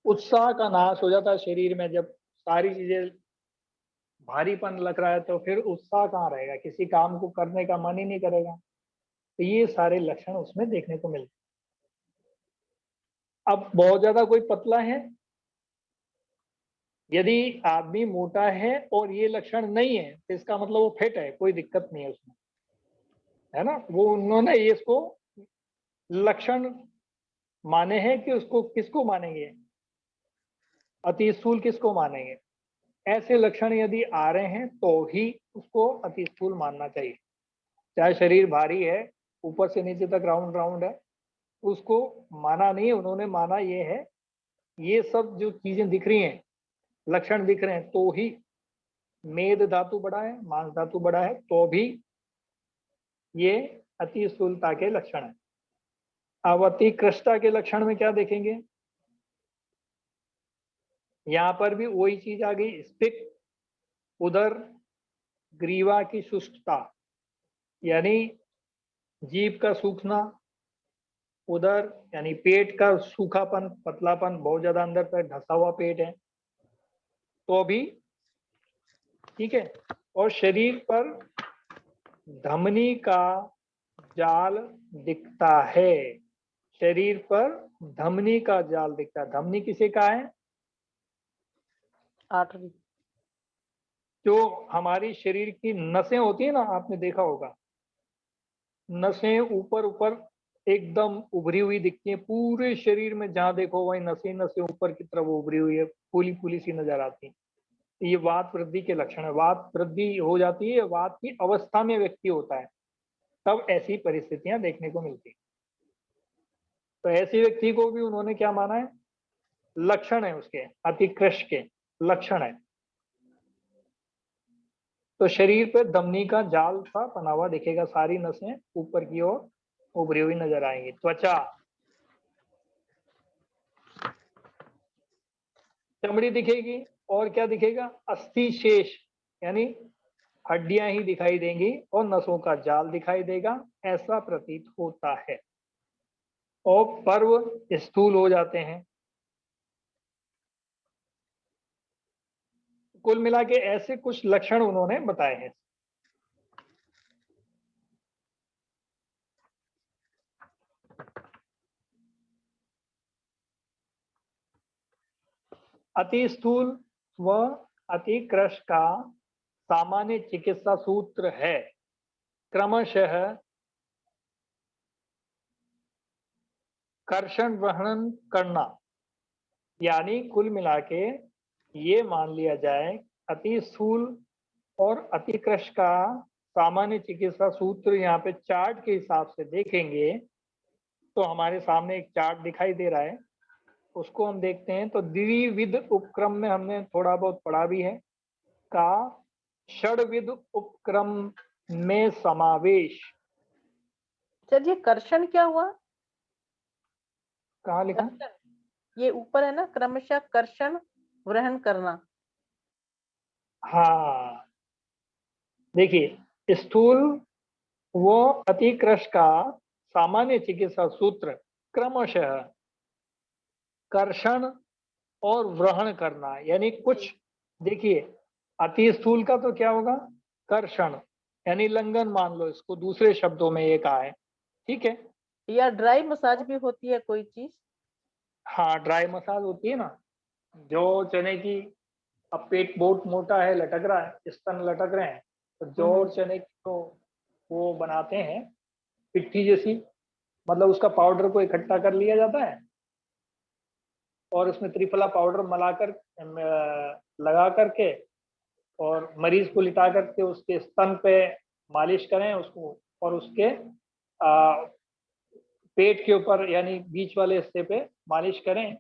उत्साह का नाश हो जाता है शरीर में, जब सारी चीजें भारीपन लग रहा है तो फिर उत्साह कहाँ रहेगा, किसी काम को करने का मन ही नहीं करेगा। तो ये सारे लक्षण उसमें देखने को मिलते हैं। अब बहुत ज्यादा कोई पतला है, यदि आदमी मोटा है और ये लक्षण नहीं है तो इसका मतलब वो फिट है, कोई दिक्कत नहीं है उसमें, है ना। वो उन्होंने ये इसको लक्षण माने हैं कि उसको किसको मानेंगे, अति स्थूल किसको मानेंगे। ऐसे लक्षण यदि आ रहे हैं तो ही उसको अति स्थूल मानना चाहिए। चाहे शरीर भारी है, ऊपर से नीचे तक राउंड राउंड है, उसको माना नहीं, उन्होंने माना ये है, ये सब जो चीजें दिख रही हैं, लक्षण दिख रहे हैं, तो ही मेद धातु बड़ा है, मांस धातु बड़ा है, तो भी ये अति स्थूलता के लक्षण है। अब अति कृष्टता के लक्षण में क्या देखेंगे, यहां पर भी वही चीज आ गई, स्टिक, उदर, ग्रीवा की शुष्कता, यानी जीभ का सूखना, उदर यानी पेट का सूखापन, पतलापन, बहुत ज्यादा अंदर तक धंसा हुआ पेट है तो भी ठीक है। और शरीर पर धमनी का जाल दिखता है, शरीर पर धमनी का जाल दिखता है। धमनी किसे कहा है, आठवीं। जो हमारी शरीर की नसें होती है ना, आपने देखा होगा, नसें ऊपर ऊपर एकदम उभरी हुई दिखती है, पूरे शरीर में जहां देखो वही नसें नसें ऊपर की तरफ उभरी हुई है, फूली फूली सी नजर आती है। ये वात वृद्धि के लक्षण है। वात वृद्धि हो जाती है, वात की अवस्था में व्यक्ति होता है, तब ऐसी परिस्थितियां देखने को मिलती है। तो ऐसे व्यक्ति को भी उन्होंने क्या माना है, लक्षण है उसके, अतिकृष्ट के लक्षण है। तो शरीर पे धमनी का जाल सा बना हुआ दिखेगा, सारी नसें ऊपर की ओर उभरी हुई नजर आएंगी। त्वचा, चमड़ी दिखेगी, और क्या दिखेगा, अस्थि शेष, यानी हड्डियां ही दिखाई देंगी और नसों का जाल दिखाई देगा, ऐसा प्रतीत होता है। और पर्व स्थूल हो जाते हैं। कुल मिला के ऐसे कुछ लक्षण उन्होंने बताए हैं। अति स्थूल व अति कृश का सामान्य चिकित्सा सूत्र है क्रमशः कर्षण वहन करना। यानी कुल मिला के ये मान लिया जाए, अति स्थूल और अति कृश का सामान्य चिकित्सा सूत्र यहाँ पे चार्ट के हिसाब से देखेंगे तो हमारे सामने एक चार्ट दिखाई दे रहा है, उसको हम देखते हैं। तो द्विविध उपक्रम में हमने थोड़ा बहुत पढ़ा भी है, का षड्विध उपक्रम में समावेश। सर ये कर्षण क्या हुआ, कहाँ लिखा, कर्षण ये ऊपर है ना, क्रमशः कर्षण ग्रहण करना। हाँ देखिए, स्थूल वो अतिकृश का सामान्य चिकित्सा सूत्र क्रमशः कर्षण और व्रहण करना, यानी कुछ देखिए, अति स्थूल का तो क्या होगा, कर्षण यानी लंघन मान लो इसको, दूसरे शब्दों में ये कहा है, ठीक है। या ड्राई मसाज भी होती है कोई चीज। हाँ ड्राई मसाज होती है ना, जो चने की, अब पेट बहुत मोटा है, लटक रहा है, स्तन लटक रहे हैं, तो जौ और चने की तो वो बनाते हैं पिट्ठी जैसी, मतलब उसका पाउडर को इकट्ठा कर लिया जाता है और उसमें त्रिफला पाउडर मिलाकर लगा करके और मरीज को लिटा करके उसके स्तन पे मालिश करें उसको, और उसके पेट के ऊपर यानी बीच वाले हिस्से पे मालिश करें।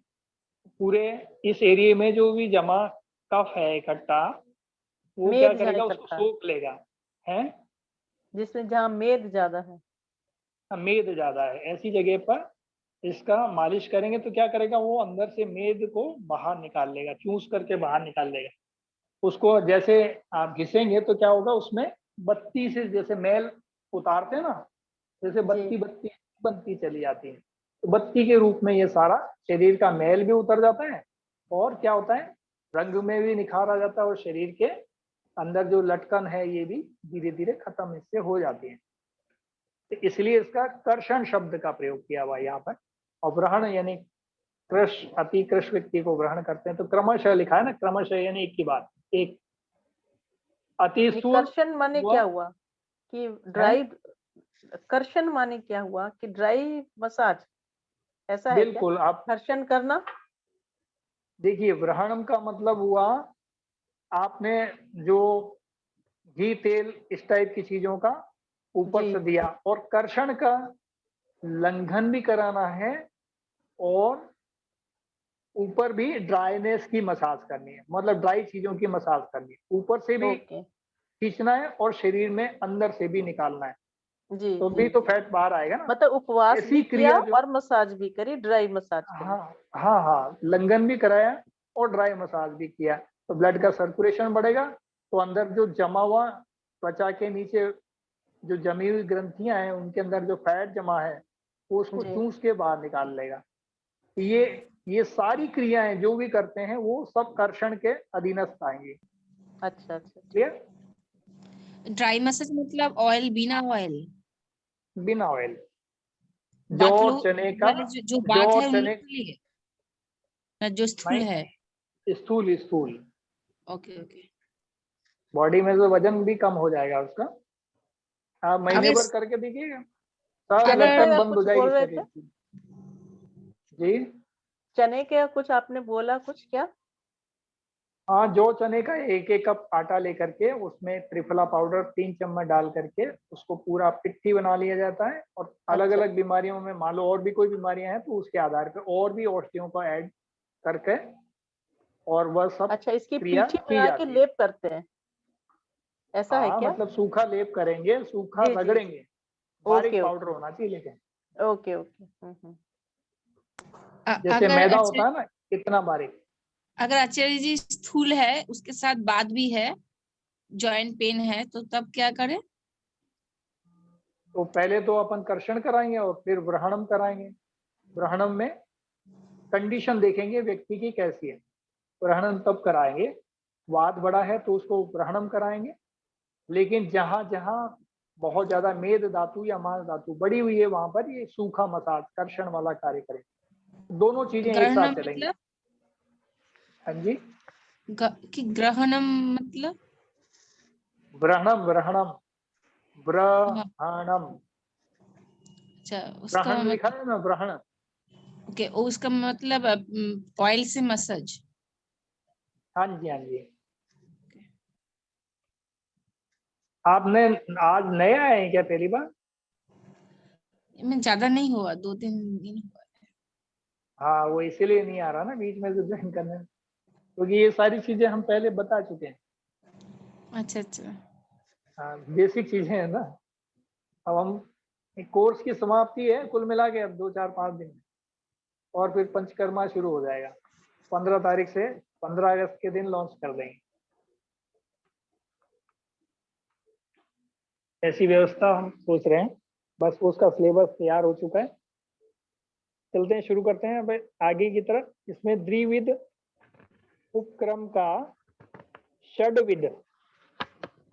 पूरे इस एरिया में जो भी जमा कफ है इकट्ठा, वो क्या मेद जहाँ करेगा, उसको इकट्ठा, सोख लेगा, है जिसमें जहाँ मेद ज्यादा है। मेद ज्यादा है, ऐसी जगह पर इसका मालिश करेंगे तो क्या करेगा, वो अंदर से मेद को बाहर निकाल लेगा, चूस करके बाहर निकाल लेगा। उसको जैसे आप घिसेंगे तो क्या होगा, उसमें बत्ती से जैसे मैल उतारते हैं ना, जैसे बत्ती बत्ती बनती चली जाती है, तो बत्ती के रूप में ये सारा शरीर का मैल भी उतर जाता है और क्या होता है, रंग में भी निखार आ जाता है और शरीर के अंदर जो लटकन है ये भी धीरे धीरे खत्म इससे हो जाती है। तो इसलिए इसका कर्षण शब्द का प्रयोग किया हुआ है यहाँ पर। और ग्रहण यानी कृष, अति कृष व्यक्ति को ग्रहण करते हैं, तो क्रमशः लिखा है ना, क्रमशः यानी एक की बात, एक अति स्थूल कर्षण माने व क्या हुआ कि ड्राई, कर्षण माने क्या हुआ कि ड्राई मसाज, ऐसा है क्या? बिल्कुल। आप घर्षण करना। देखिए, व्रहणम का मतलब हुआ आपने जो घी तेल इस टाइप की चीजों का ऊपर जी से दिया, और कर्षण का लंघन भी कराना है और ऊपर भी ड्राईनेस की मसाज करनी है, मतलब ड्राई चीजों की मसाज करनी है, ऊपर से भी ओके खींचना है और शरीर में अंदर से भी निकालना है, जी तो जी भी तो जी। फैट बाहर आएगा ना। मतलब उपवास ऐसी भी किया क्रिया जो, और मसाज भी करी, ड्राई मसाज करी। हाँ हाँ हाँ, लंघन भी कराया और ड्राई मसाज भी किया, तो ब्लड का सर्कुलेशन बढ़ेगा, तो अंदर जो जमा हुआ त्वचा के नीचे जो जमी हुई ग्रंथियां हैं उनके अंदर जो फैट जमा है वो उसको जी चूस के बाहर निकाल लेगा। ये सारी क्रियाएं जो भी करते हैं वो सब कर्षण के अधीनस्थ आएंगे। अच्छा अच्छा अच्छा। क्लियर? ड्राई मसाज मतलब ऑयल, बिना ऑयल, बिना ऑयल, जौ बात और लो चने का, वाले जो जौ बात है और उन लोग चने, के लिए, जो स्थूल नहीं, है। स्थूल स्थूल ओके ओके। बॉडी में जो वजन भी कम हो जाएगा उसका। आप महीने अगर भर करके देखिएगा, सब चने अगर लटकन के बंद हो कुछ जाएगी बोल रहे शरीर थे? की। जी चने के कुछ आपने बोला कुछ क्या? हाँ, जौ चने का एक एक कप आटा लेकर के उसमें त्रिफला पाउडर 3 चम्मच डाल करके उसको पूरा पिट्ठी बना लिया जाता है, और अलग अच्छा अलग बीमारियों में मान लो और भी कोई बीमारियां हैं तो उसके आधार पर और भी औषधियों को ऐड करके और वह सब अच्छा, इसकी क्रिया पीठी की बना के जाती है। लेप करते हैं, ऐसा है हाँ, क्या? मतलब सूखा लेप करेंगे, सूखा जी जी जी। रगड़ेंगे, बारीक ओके पाउडर ओके होना चाहिए लेकिन, ओके ओके। जैसे अगर मैदा होता है ना इतना बारीक। अगर आचार्य जी स्थूल है, उसके साथ बात भी है, जॉइंट पेन है, तो तब क्या करें? तो पहले तो अपन कर्षण कराएंगे और फिर व्रहणम कराएंगे। व्रहणम में कंडीशन देखेंगे व्यक्ति की कैसी है, ग्रहणम तब कराएंगे। वात बड़ा है तो उसको ग्रहणम कराएंगे, लेकिन जहां जहां बहुत ज्यादा मेद धातु या मांस धातु बढ़ी हुई है वहां पर ये सूखा मसाज कर्षण वाला कार्य करेंगे। दोनों चीजें एक साथ ग्रहणम चलेंगी। मतलब हाँ जी, कि ग्रहणम मतलब? ग्रहणम ग्रहणम हाँ, ग्रहणम, अच्छा उसका ग्रहण लिखा मतलब, है ना, ग्रहण। ओके, उसका मतलब ऑयल से मसाज। हाँ जी हाँ जी। आपने आज नए आए हैं क्या पहली बार? मैं ज्यादा नहीं हुआ, 2-3 दिन हुआ। हाँ, वो इसीलिए नहीं आ रहा ना बीच में से ज्वाइन करने में, क्योंकि ये सारी चीजें हम पहले बता चुके हैं। अच्छा अच्छा। हाँ, बेसिक चीजें हैं ना। अब हम कोर्स की समाप्ति है कुल मिला के अब 2-4-5 दिन में, और फिर पंचकर्मा शुरू हो जाएगा 15 तारीख से। 15 अगस्त के दिन लॉन्च कर देंगे। ऐसी व्यवस्था हम सोच रहे हैं, बस उसका सिलेबस तैयार हो चुका है। चलते हैं, शुरू करते हैं अब आगे की तरफ। इसमें द्विविध उपक्रम का षड्विध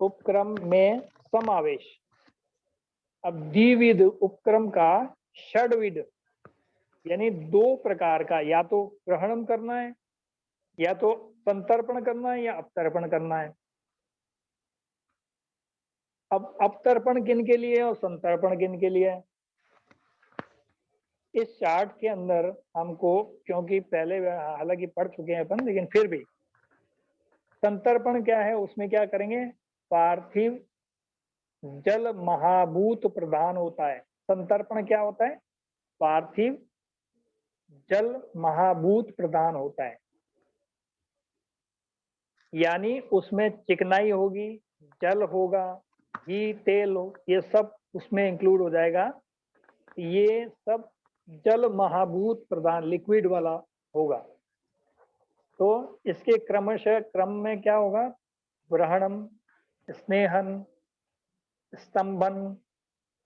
उपक्रम में समावेश। अब द्विविध उपक्रम का षड्विध यानी 2 प्रकार का, या तो ग्रहणम करना है, या तो संतर्पण करना है, या अपतर्पण करना है। अब अपतर्पण किन के लिए है और संतर्पण किन के लिए है, इस चार्ट के अंदर हमको, क्योंकि पहले हालांकि पढ़ चुके हैं अपन, लेकिन फिर भी संतर्पण क्या है, उसमें क्या करेंगे, पार्थिव जल महाभूत प्रदान होता है। संतर्पण क्या होता है, पार्थिव जल महाभूत प्रदान होता है, यानी उसमें चिकनाई होगी, जल होगा, घी तेल हो, ये सब उसमें इंक्लूड हो जाएगा। ये सब जल महाभूत प्रदान लिक्विड वाला होगा। तो इसके क्रमशः क्रम में क्या होगा, ग्रहणम, स्नेहन, स्तंभन,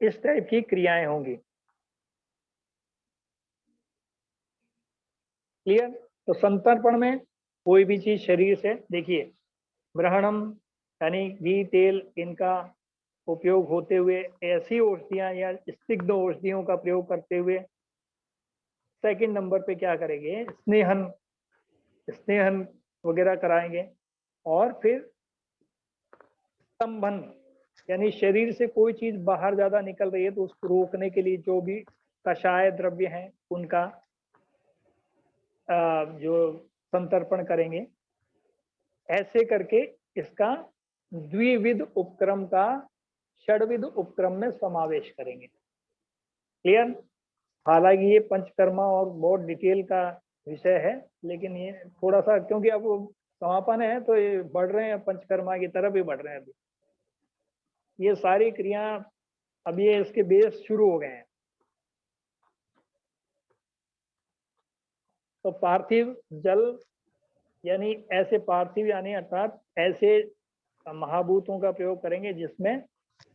इस टाइप की क्रियाएं होंगी। क्लियर? तो संतर्पण में कोई भी चीज शरीर से, देखिए ग्रहणम यानी घी तेल इनका उपयोग होते हुए ऐसी औषधियां या स्निग्ध औषधियों का प्रयोग करते हुए सेकंड नंबर पे क्या करेंगे, स्नेहन स्नेहन वगैरह कराएंगे। और फिर स्तंभन, यानी शरीर से कोई चीज बाहर ज्यादा निकल रही है तो उसको रोकने के लिए जो भी कषाय द्रव्य हैं उनका जो संतर्पण करेंगे। ऐसे करके इसका द्विविध उपक्रम का षड्विध उपक्रम में समावेश करेंगे। क्लियर? हालांकि ये पंचकर्मा और बहुत डिटेल का विषय है, लेकिन ये थोड़ा सा क्योंकि अब समापन है तो ये बढ़ रहे हैं, पंचकर्मा की तरफ ही बढ़ रहे हैं। अभी ये सारी क्रिया अब ये इसके बेस शुरू हो गए हैं। तो पार्थिव जल यानी ऐसे पार्थिव यानी अर्थात ऐसे महाभूतों का प्रयोग करेंगे जिसमें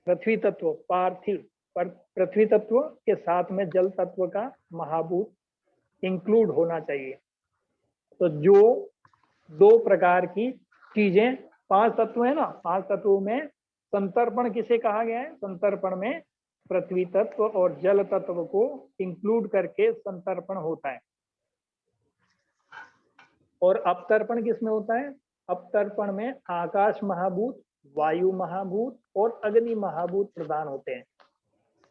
पृथ्वी तत्व पार्थिव पर पृथ्वी तत्व के साथ में जल तत्व का महाभूत इंक्लूड होना चाहिए। तो जो 2 प्रकार की चीजें, 5 तत्व है ना, 5 तत्वों में संतर्पण किसे कहा गया है? संतर्पण में पृथ्वी तत्व और जल तत्व को इंक्लूड करके संतर्पण होता है। और अपतर्पण किसमें होता है? अपतर्पण में आकाश महाभूत, वायु महाभूत और अग्नि महाभूत प्रदान होते हैं।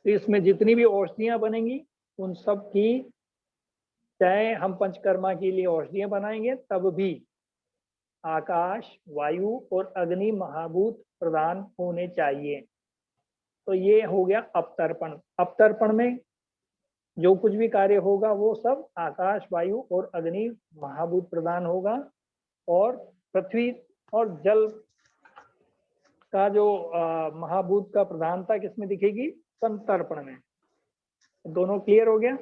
तो इसमें जितनी भी औषधियां बनेंगी उन सब की, चाहे हम पंचकर्मा के लिए औषधियां बनाएंगे तब भी आकाश, वायु और अग्नि महाभूत प्रदान होने चाहिए। तो ये हो गया अपतर्पण। अपतर्पण में जो कुछ भी कार्य होगा वो सब आकाश, वायु और अग्नि महाभूत प्रदान होगा। और पृथ्वी और जल का जो महाभूत का प्रधानता किसमें दिखेगी? संतर्पण में। दोनों क्लियर हो गया?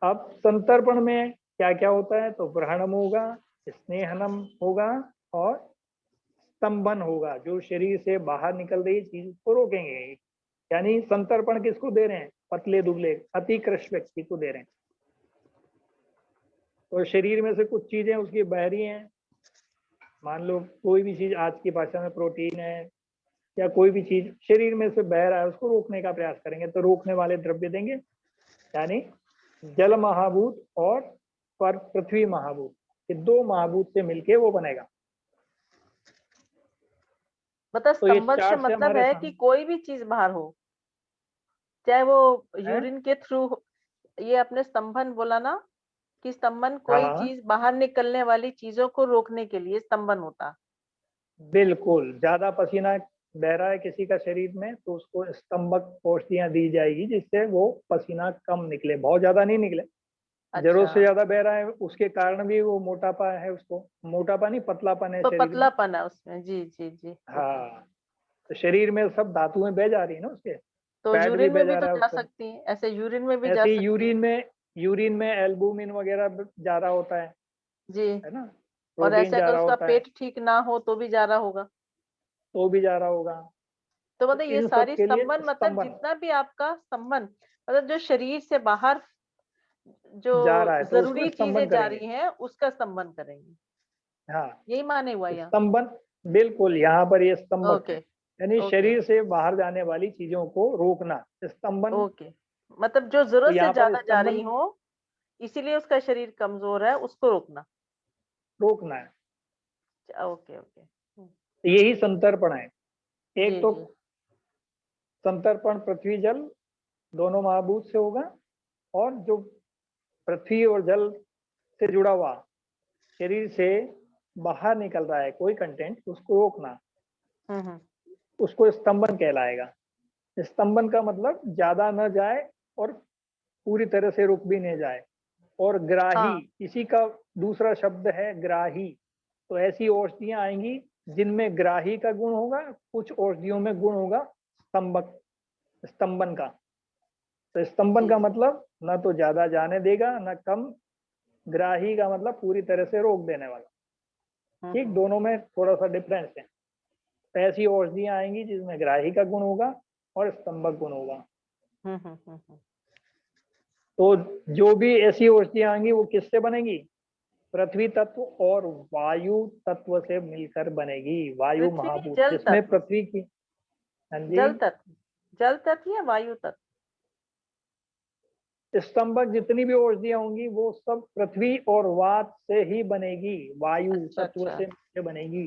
अब संतर्पण में क्या क्या होता है? तो ग्रहणम होगा, स्नेहनम होगा और स्तंभन होगा, जो शरीर से बाहर निकल रही चीज को रोकेंगे। यानी संतर्पण किसको दे रहे हैं? पतले दुबले अति कृश व्यक्ति को दे रहे हैं। तो शरीर में से कुछ चीजें उसकी बह रही हैं, मान लो कोई भी चीज आज की भाषा में प्रोटीन है या कोई भी चीज शरीर में से बह रहा है, उसको रोकने का प्रयास करेंगे तो रोकने वाले द्रव्य देंगे। यानी जल महाभूत और पृथ्वी महाभूत, ये 2 महाभूत से मिलके वो बनेगा। मतलब तो ये स्तंभन से चार्ट से मतलब हमारे है सामने कि कोई भी चीज बाहर हो, चाहे वो है? यूरिन के थ्रू, ये आपने स्तंभन बोला ना, कि स्तंभन कोई हाँ चीज बाहर निकलने वाली चीजों को रोकने के लिए स्तंभन होता। बिल्कुल, ज्यादा पसीना बह रहा है किसी का शरीर में तो उसको स्तंभक औषधियां दी जाएगी जिससे वो पसीना कम निकले, बहुत ज्यादा नहीं निकले। जरूरत से अच्छा, ज्यादा बह रहा है उसके कारण भी वो मोटापा है, उसको मोटापा नहीं पतलापन है तो शरीर में। पतलापन है उसमें। जी जी जी, ओके। हाँ, तो शरीर में सब धातुएं बह जा रही है ना, उसके तो फैट भी यूरिन बह में भी जा तो रहा है जा उसका। सकती है, ऐसे यूरिन में भी जा ऐसे ही सकती है। यूरिन में एल्बुमिन वगैरह जा रहा होता जी। है ना, और प्रोटीन ऐसे जा अगर रहा उसका होता है पेट ठीक ना हो तो भी जा रहा होगा। तो भी जा रहा होगा। तो तो मतलब ये इन सब सारी के लिए स्तंभन, मतलब स्तंभन जितना भी आपका स्तंभन, मतलब जो शरीर से बाहर जो जा रहा है तो उसको जरूरी स्तंभन चीजें जा करेंगे। रही हैं उसका स्तंभन करेंगे, हाँ, यही माने हुआ यहाँ। स्तंभन बिल्कुल, यहाँ पर ये स्तंभक है, ओके यानी ओके शरीर से बाहर जाने वाली चीजों को रोकना स्तंभन। ओके, मतलब जो तो जरूरत से यहाँ पर ज्यादा जा रही स्तंभन हो, इसीलिए उसका शरीर कमजोर है, उसको रोकना। रोकना है। Okay okay. तो यही संतर्पण है। जी एक तो जी। संतर्पण पृथ्वी जल दोनों महाभूत से होगा, और जो पृथ्वी और जल से जुड़ा हुआ शरीर से बाहर निकल रहा है कोई कंटेंट, उसको रोकना, हम्म। उसको स्तंभन कहलाएगा। स्तंभन का मतलब ज्यादा न जाए और पूरी तरह से रुक भी नहीं जाए। और ग्राही, हाँ इसी का दूसरा शब्द है ग्राही। तो ऐसी औषधियां आएंगी जिनमें ग्राही का गुण होगा, कुछ औषधियों में गुण होगा स्तंभक स्तंभन का। तो स्तंभन जी का जी। मतलब न तो ज्यादा जाने देगा न कम, ग्राही का मतलब पूरी तरह से रोक देने वाला। ठीक, हम्म। दोनों में थोड़ा सा डिफरेंस है। तो ऐसी औषधियां आएंगी जिसमें ग्राही का गुण होगा और स्तंभक गुण होगा। हम्म। तो जो भी ऐसी औषधियां आएंगी वो किससे बनेगी? पृथ्वी तत्व और वायु तत्व से मिलकर बनेगी। वायु पृथ्वी, महाभूत, जल जिसमें तत्व। पृथ्वी की, हाँ जी, जल तत्व या वायु तत्व? स्तंभक जितनी भी औषधियां होंगी वो सब पृथ्वी और वात से ही बनेगी, वायु अच्छा, तत्व अच्छा। से मिलकर बनेगी।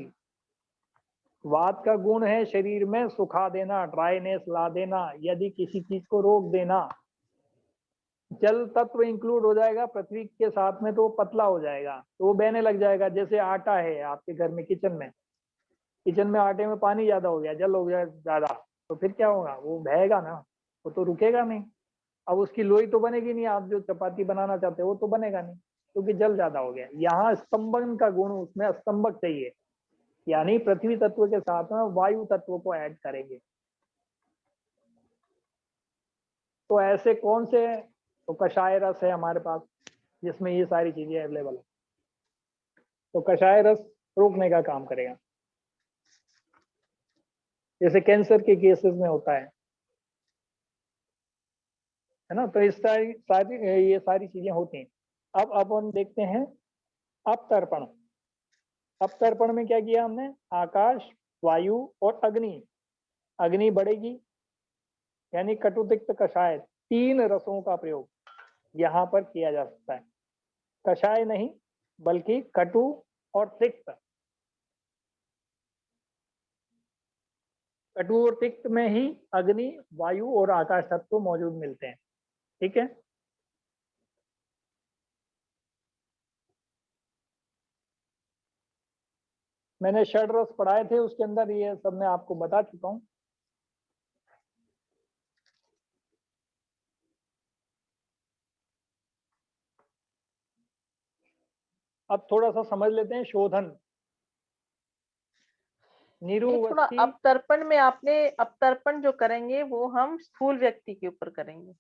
वात का गुण है शरीर में सुखा देना, ड्राइनेस ला देना, यदि किसी चीज को रोक देना। जल तत्व इंक्लूड हो जाएगा पृथ्वी के साथ में तो वो पतला हो जाएगा, तो वो बहने लग जाएगा। जैसे आटा है आपके घर में, किचन में आटे में पानी ज्यादा हो गया, जल हो गया ज्यादा, तो फिर क्या होगा? वो बहेगा ना, वो तो रुकेगा नहीं। अब उसकी लोई तो बनेगी नहीं, आप जो चपाती बनाना चाहते हो वो तो बनेगा नहीं, क्योंकि जल ज्यादा हो गया। यहाँ स्तंभन का गुण, उसमें स्तंभक चाहिए, यानी पृथ्वी तत्व के साथ में वायु तत्व को ऐड करेंगे। तो ऐसे कौन से, तो कषाय रस है हमारे पास जिसमें ये सारी चीजें अवेलेबल है, तो कषाय रस रोकने का काम करेगा। जैसे कैंसर के केसेस में होता है ना, तो इस ये सारी चीजें होती हैं। अब अपन देखते हैं अपतर्पण। अपतर्पण में क्या किया हमने? आकाश, वायु और अग्नि। अग्नि बढ़ेगी, यानी कटु तिक्त कषाय, 3 रसों का प्रयोग यहाँ पर किया जा सकता है। कषाय नहीं बल्कि कटु और तिक्त। कटु और तिक्त में ही अग्नि, वायु और आकाश तत्व मौजूद मिलते हैं। ठीक है, मैंने षड रस पढ़ाए थे, उसके अंदर ये सब मैं आपको बता चुका हूं। अब थोड़ा सा समझ लेते हैं शोधन। ये थोड़ा निरुवस्ती, अपतर्पण में आपने, अपतर्पण जो करेंगे वो हम स्थूल व्यक्ति के ऊपर करेंगे।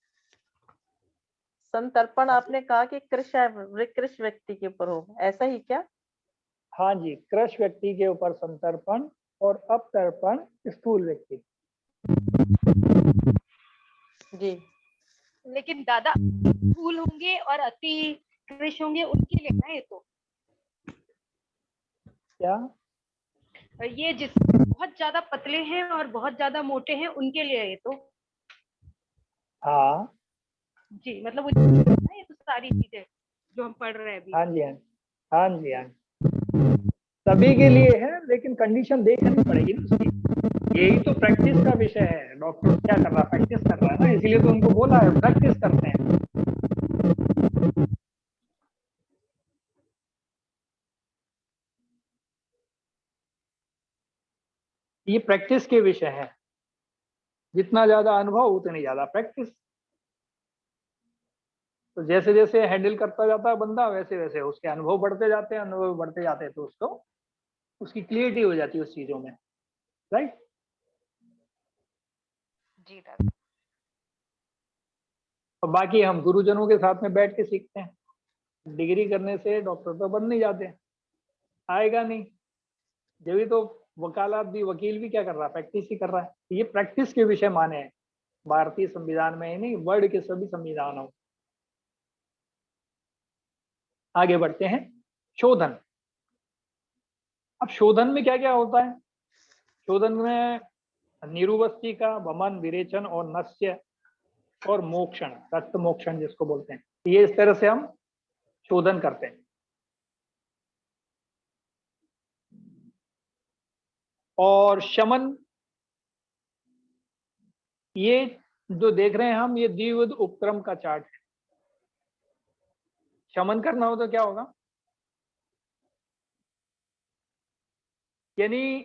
संतर्पण आपने कहा कि कृष व्यक्ति के ऊपर हो, ऐसा ही क्या? हाँ जी, कृष व्यक्ति के ऊपर संतर्पण और अपतर्पण स्थूल व्यक्ति। जी, लेकिन दादा स्थूल होंगे और अति कृष होंगे उनके लिए ना, ये तो क्या? ये जिस बहुत ज्यादा पतले हैं और बहुत ज्यादा मोटे हैं उनके लिए ये तो। हाँ जी, मतलब वो ये तो सारी चीजें जो हम पढ़ रहे हैं अभी। हाँ जी, हाँ जी, हाँ जी, सभी के लिए है, लेकिन कंडीशन देखनी पड़ेगी ना उसकी। यही तो प्रैक्टिस का विषय है। डॉक्टर क्या कर रहा है? प्रैक्टिस कर रहा है ना, इसीलिए तो उनको बोला है प्रैक्टिस करते हैं। ये प्रैक्टिस के विषय है, जितना ज्यादा अनुभव उतनी ज्यादा प्रैक्टिस। तो जैसे जैसे हैंडल करता जाता है बंदा, वैसे वैसे उसके अनुभव बढ़ते जाते हैं, अनुभव बढ़ते जाते हैं, तो उसको उसकी क्लियरिटी हो जाती है उस चीजों में, राइट? जी दादा। और बाकी हम गुरुजनों के साथ में बैठ के सीखते हैं। डिग्री करने से डॉक्टर तो बन नहीं जाते, आएगा नहीं। जब भी तो वकालत भी, वकील भी क्या कर रहा है? प्रैक्टिस ही कर रहा है। ये प्रैक्टिस के विषय माने हैं भारतीय संविधान में ही नहीं, वर्ल्ड के सभी संविधानों। आगे बढ़ते हैं, शोधन। अब शोधन में क्या क्या होता है? शोधन में निरुवस्ती का वमन, विरेचन और नस्य और मोक्षण, रक्त मोक्षण जिसको बोलते हैं, ये इस तरह से हम शोधन करते हैं। और शमन, ये जो देख रहे हैं हम, ये द्विविध उपक्रम का चार्ट है। शमन करना हो तो क्या होगा? यानी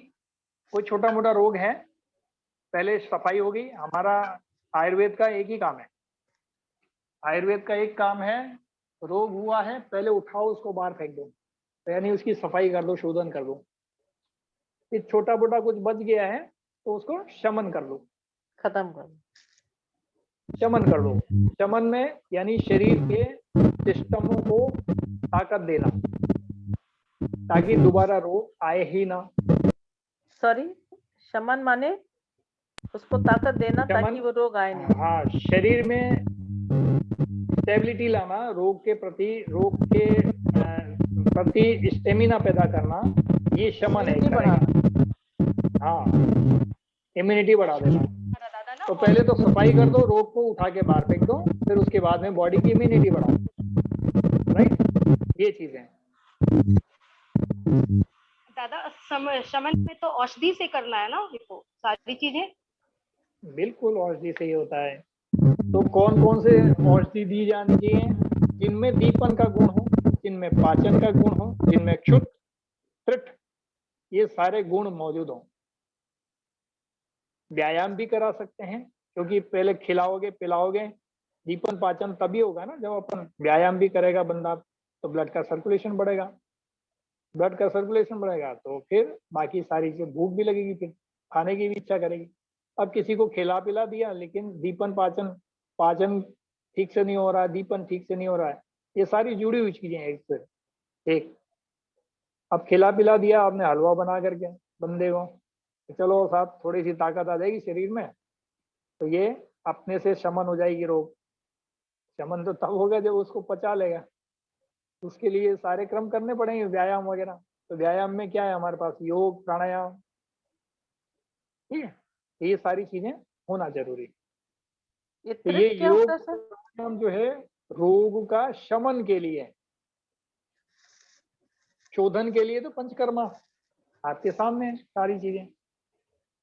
कोई छोटा मोटा रोग है, पहले सफाई होगी। हमारा आयुर्वेद का एक ही काम है, आयुर्वेद का एक काम है, रोग हुआ है पहले उठाओ उसको बाहर फेंक दो, तो यानी उसकी सफाई कर दो, शोधन कर दो। फिर छोटा मोटा कुछ बच गया है तो उसको शमन कर लो, खत्म कर। शमन कर लो। शमन में यानी शरीर के सिस्टमों को ताकत देना, ताकि दोबारा रोग आए ही ना। सॉरी, शमन माने उसको ताकत देना ताकि वो रोग आए नहीं। हाँ, शरीर में स्टेबिलिटी लाना, रोग के प्रति, रोग के प्रति स्टेमिना पैदा करना, ये शमन है। Immunity बढ़ाना। हाँ, इम्यूनिटी बढ़ा देना। दादा ना, तो पहले तो सफाई कर दो, रोग को उठा के बाहर फेंक दो, फिर उसके बाद में बॉडी की इम्यूनिटी बढ़ाओ, राइट। ये चीजें दादा शमन में तो औषधि से करना है ना, देखो सारी चीजें। बिल्कुल औषधि से ही होता है। तो कौन कौन से औषधि दी जानी चाहिए? जिनमें दीपन का गुण हो, जिनमें पाचन का गुण हो, जिनमें क्षुत त्रिट ये सारे गुण मौजूद हो। व्यायाम भी करा सकते हैं, क्योंकि पहले खिलाओगे पिलाओगे, दीपन पाचन तभी होगा ना जब अपन व्यायाम भी करेगा बंदा, तो ब्लड का सर्कुलेशन बढ़ेगा। ब्लड का सर्कुलेशन बढ़ेगा तो फिर बाकी सारी चीज, भूख भी लगेगी, फिर खाने की भी इच्छा करेगी। अब किसी को खिला पिला दिया लेकिन दीपन पाचन पाचन ठीक से नहीं हो रहा है, दीपन ठीक से नहीं हो रहा है, ये सारी जुड़ी हुई चीजें हैं एक से एक। अब खिला पिला दिया आपने हलवा बना करके बंदे को, चलो साहब थोड़ी सी ताकत आ जाएगी शरीर में, तो ये अपने से शमन हो जाएगी रोग। शमन तो तब होगा जब उसको पचा लेगा, उसके लिए सारे क्रम करने पड़ेंगे, व्यायाम वगैरह। तो व्यायाम में क्या है हमारे पास? योग, प्राणायाम, ठीक है, ये सारी चीजें होना जरूरी। ये तो ये त्रिट क्या योग होता है सर? प्राणायाम जो है रोग का शमन के लिए है। शोधन के लिए तो पंचकर्मा आपके सामने है, सारी चीजें,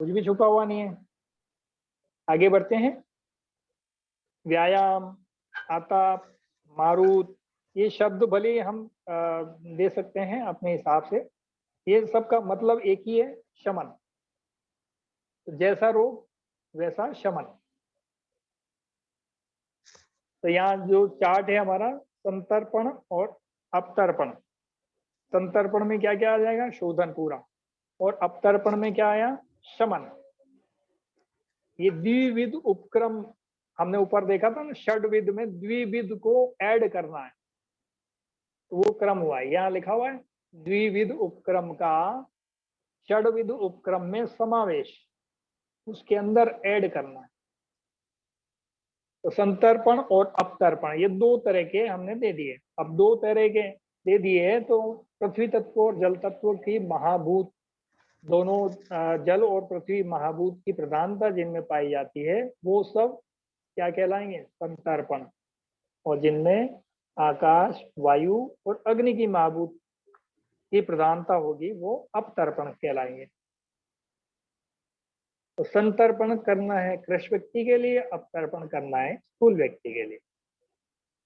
कुछ भी छुपा हुआ नहीं है। आगे बढ़ते हैं। व्यायाम, आताप, मारुत, ये शब्द भले ही हम दे सकते हैं अपने हिसाब से, ये सब का मतलब एक ही है, शमन। तो जैसा रोग वैसा शमन। तो यहाँ जो चार्ट है हमारा, संतर्पण और अपतर्पण। संतर्पण में क्या क्या आ जाएगा? शोधन पूरा। और अपतर्पण में क्या आया? शमन। ये द्विविध उपक्रम हमने ऊपर देखा था ना, षड्विध में द्विविध को ऐड करना है, तो वो क्रम हुआ है, यहाँ लिखा हुआ है द्विविध उपक्रम का षड्विध उपक्रम में समावेश, उसके अंदर ऐड करना है। तो संतर्पण और अपतर्पण ये दो तरह के हमने दे दिए। अब दो तरह के दे दिए तो पृथ्वी तत्व और जल तत्व की महाभूत, दोनों जल और पृथ्वी महाभूत की प्रधानता जिनमें पाई जाती है, वो सब क्या कहलाएंगे? संतर्पण। और जिनमें आकाश, वायु और अग्नि की महाभूत की प्रधानता होगी, वो अपतर्पण कहलाएंगे। तो संतर्पण करना है कृष व्यक्ति के लिए, अपतर्पण करना है स्थूल व्यक्ति के लिए।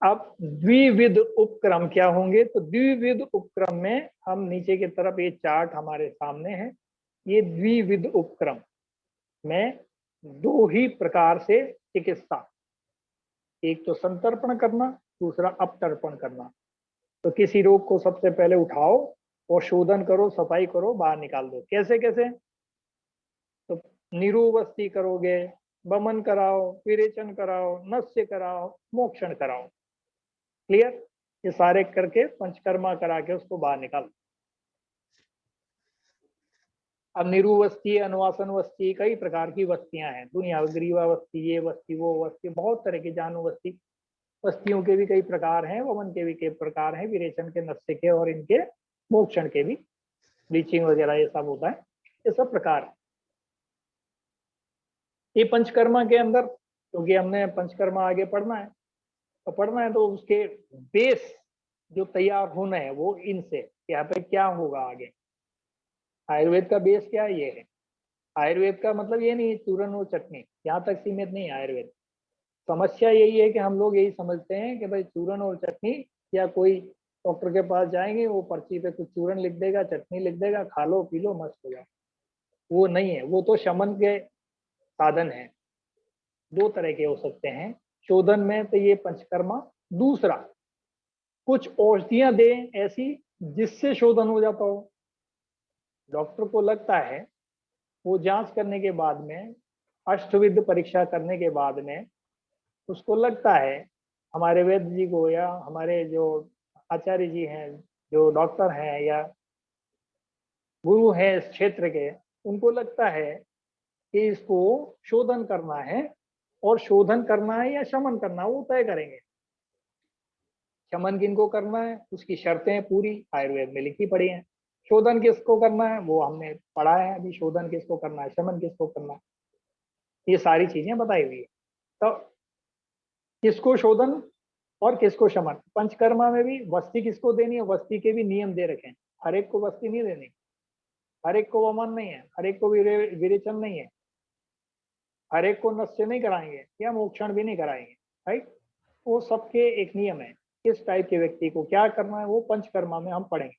अब द्विविध उपक्रम क्या होंगे? तो द्विविध उपक्रम में हम नीचे की तरफ, ये चार्ट हमारे सामने है, ये द्विविध उपक्रम में दो ही प्रकार से चिकित्सा, एक तो संतर्पण करना, दूसरा अपतर्पण करना। तो किसी रोग को सबसे पहले उठाओ और शोधन करो, सफाई करो, बाहर निकाल दो। कैसे कैसे? तो निरुवस्ती करोगे, बमन कराओ, विरेचन कराओ, नस्य कराओ, मोक्षण कराओ। क्लियर? ये सारे करके पंचकर्मा करा के उसको बाहर निकाल। अब निरुवस्ती, अनुवासन वस्ती, कई प्रकार की वस्तियां हैं दुनिया, ग्रीवा वस्ती, ये वस्ती, वो वस्ती, बहुत तरह की जानुवस्ती, वस्तियों के भी कई प्रकार हैं, वमन के भी कई प्रकार हैं, विरेचन के, नस्य के और इनके मोक्षण के भी, ब्लीचिंग वगैरह ये सब होता है, ये सब प्रकार है। ये पंचकर्मा के अंदर, क्योंकि हमने पंचकर्मा आगे पढ़ना है, तो उसके बेस जो तैयार होना है वो इनसे, यहाँ पे क्या होगा आगे। आयुर्वेद का बेस क्या है? ये है। आयुर्वेद का मतलब ये नहीं चूरन और चटनी, यहाँ तक सीमित नहीं है आयुर्वेद। समस्या यही है कि हम लोग यही समझते हैं कि भाई चूरन और चटनी, या कोई डॉक्टर के पास जाएंगे, वो पर्ची पे कुछ चूरन लिख देगा, चटनी लिख देगा, खा लो पी लो मस्त हो जाओ। वो नहीं है, वो तो शमन के साधन है। दो तरह के हो सकते हैं शोधन में, तो ये पंचकर्मा। दूसरा, कुछ औषधियां दें ऐसी जिससे शोधन हो जाता हो। डॉक्टर को लगता है, वो जांच करने के बाद में, अष्टविध परीक्षा करने के बाद में उसको लगता है, हमारे वैद्य जी को या हमारे जो आचार्य जी हैं, जो डॉक्टर हैं या गुरु हैं इस क्षेत्र के, उनको लगता है कि इसको शोधन करना है, और शोधन करना है या शमन करना है वो तय करेंगे। शमन किनको करना है उसकी शर्तें पूरी आयुर्वेद में लिखी पड़ी हैं। शोधन किसको करना है वो हमने पढ़ा है अभी, शोधन किसको करना है, शमन किसको करना है, ये सारी चीजें बताई हुई है। तो किसको शोधन और किसको शमन, पंचकर्मा में भी वस्ती किसको देनी है, वस्ती के भी नियम दे रखे हैं। हर एक को वस्ती नहीं देनी, हर एक को वमन नहीं है, हर एक को विरेचन नहीं है, हर एक को नस्य नहीं कराएंगे या मोक्षण भी नहीं कराएंगे, राइट। वो सबके एक नियम है, किस टाइप के व्यक्ति को क्या करना है वो पंचकर्मा में हम पढ़ेंगे।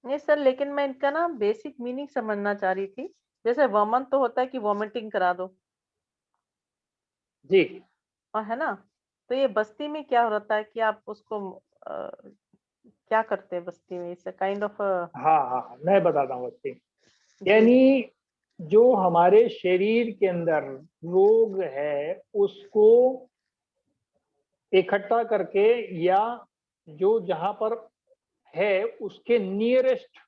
नहीं सर, लेकिन मैं इनका ना बेसिक मीनिंग समझना चाह रही थी। जैसे वमन तो होता है कि वॉमिटिंग करा दो, जी और है ना, तो ये बस्ती में क्या होता है कि आप उसको क्या करते हैं बस्ती में, इट्स काइंड ऑफ हाँ हाँ मैं बताता हूँ वस्ती, यानी जो हमारे शरीर के अंदर रोग है उसको इकट्ठा करके या जो जहां पर है उसके नियरेस्ट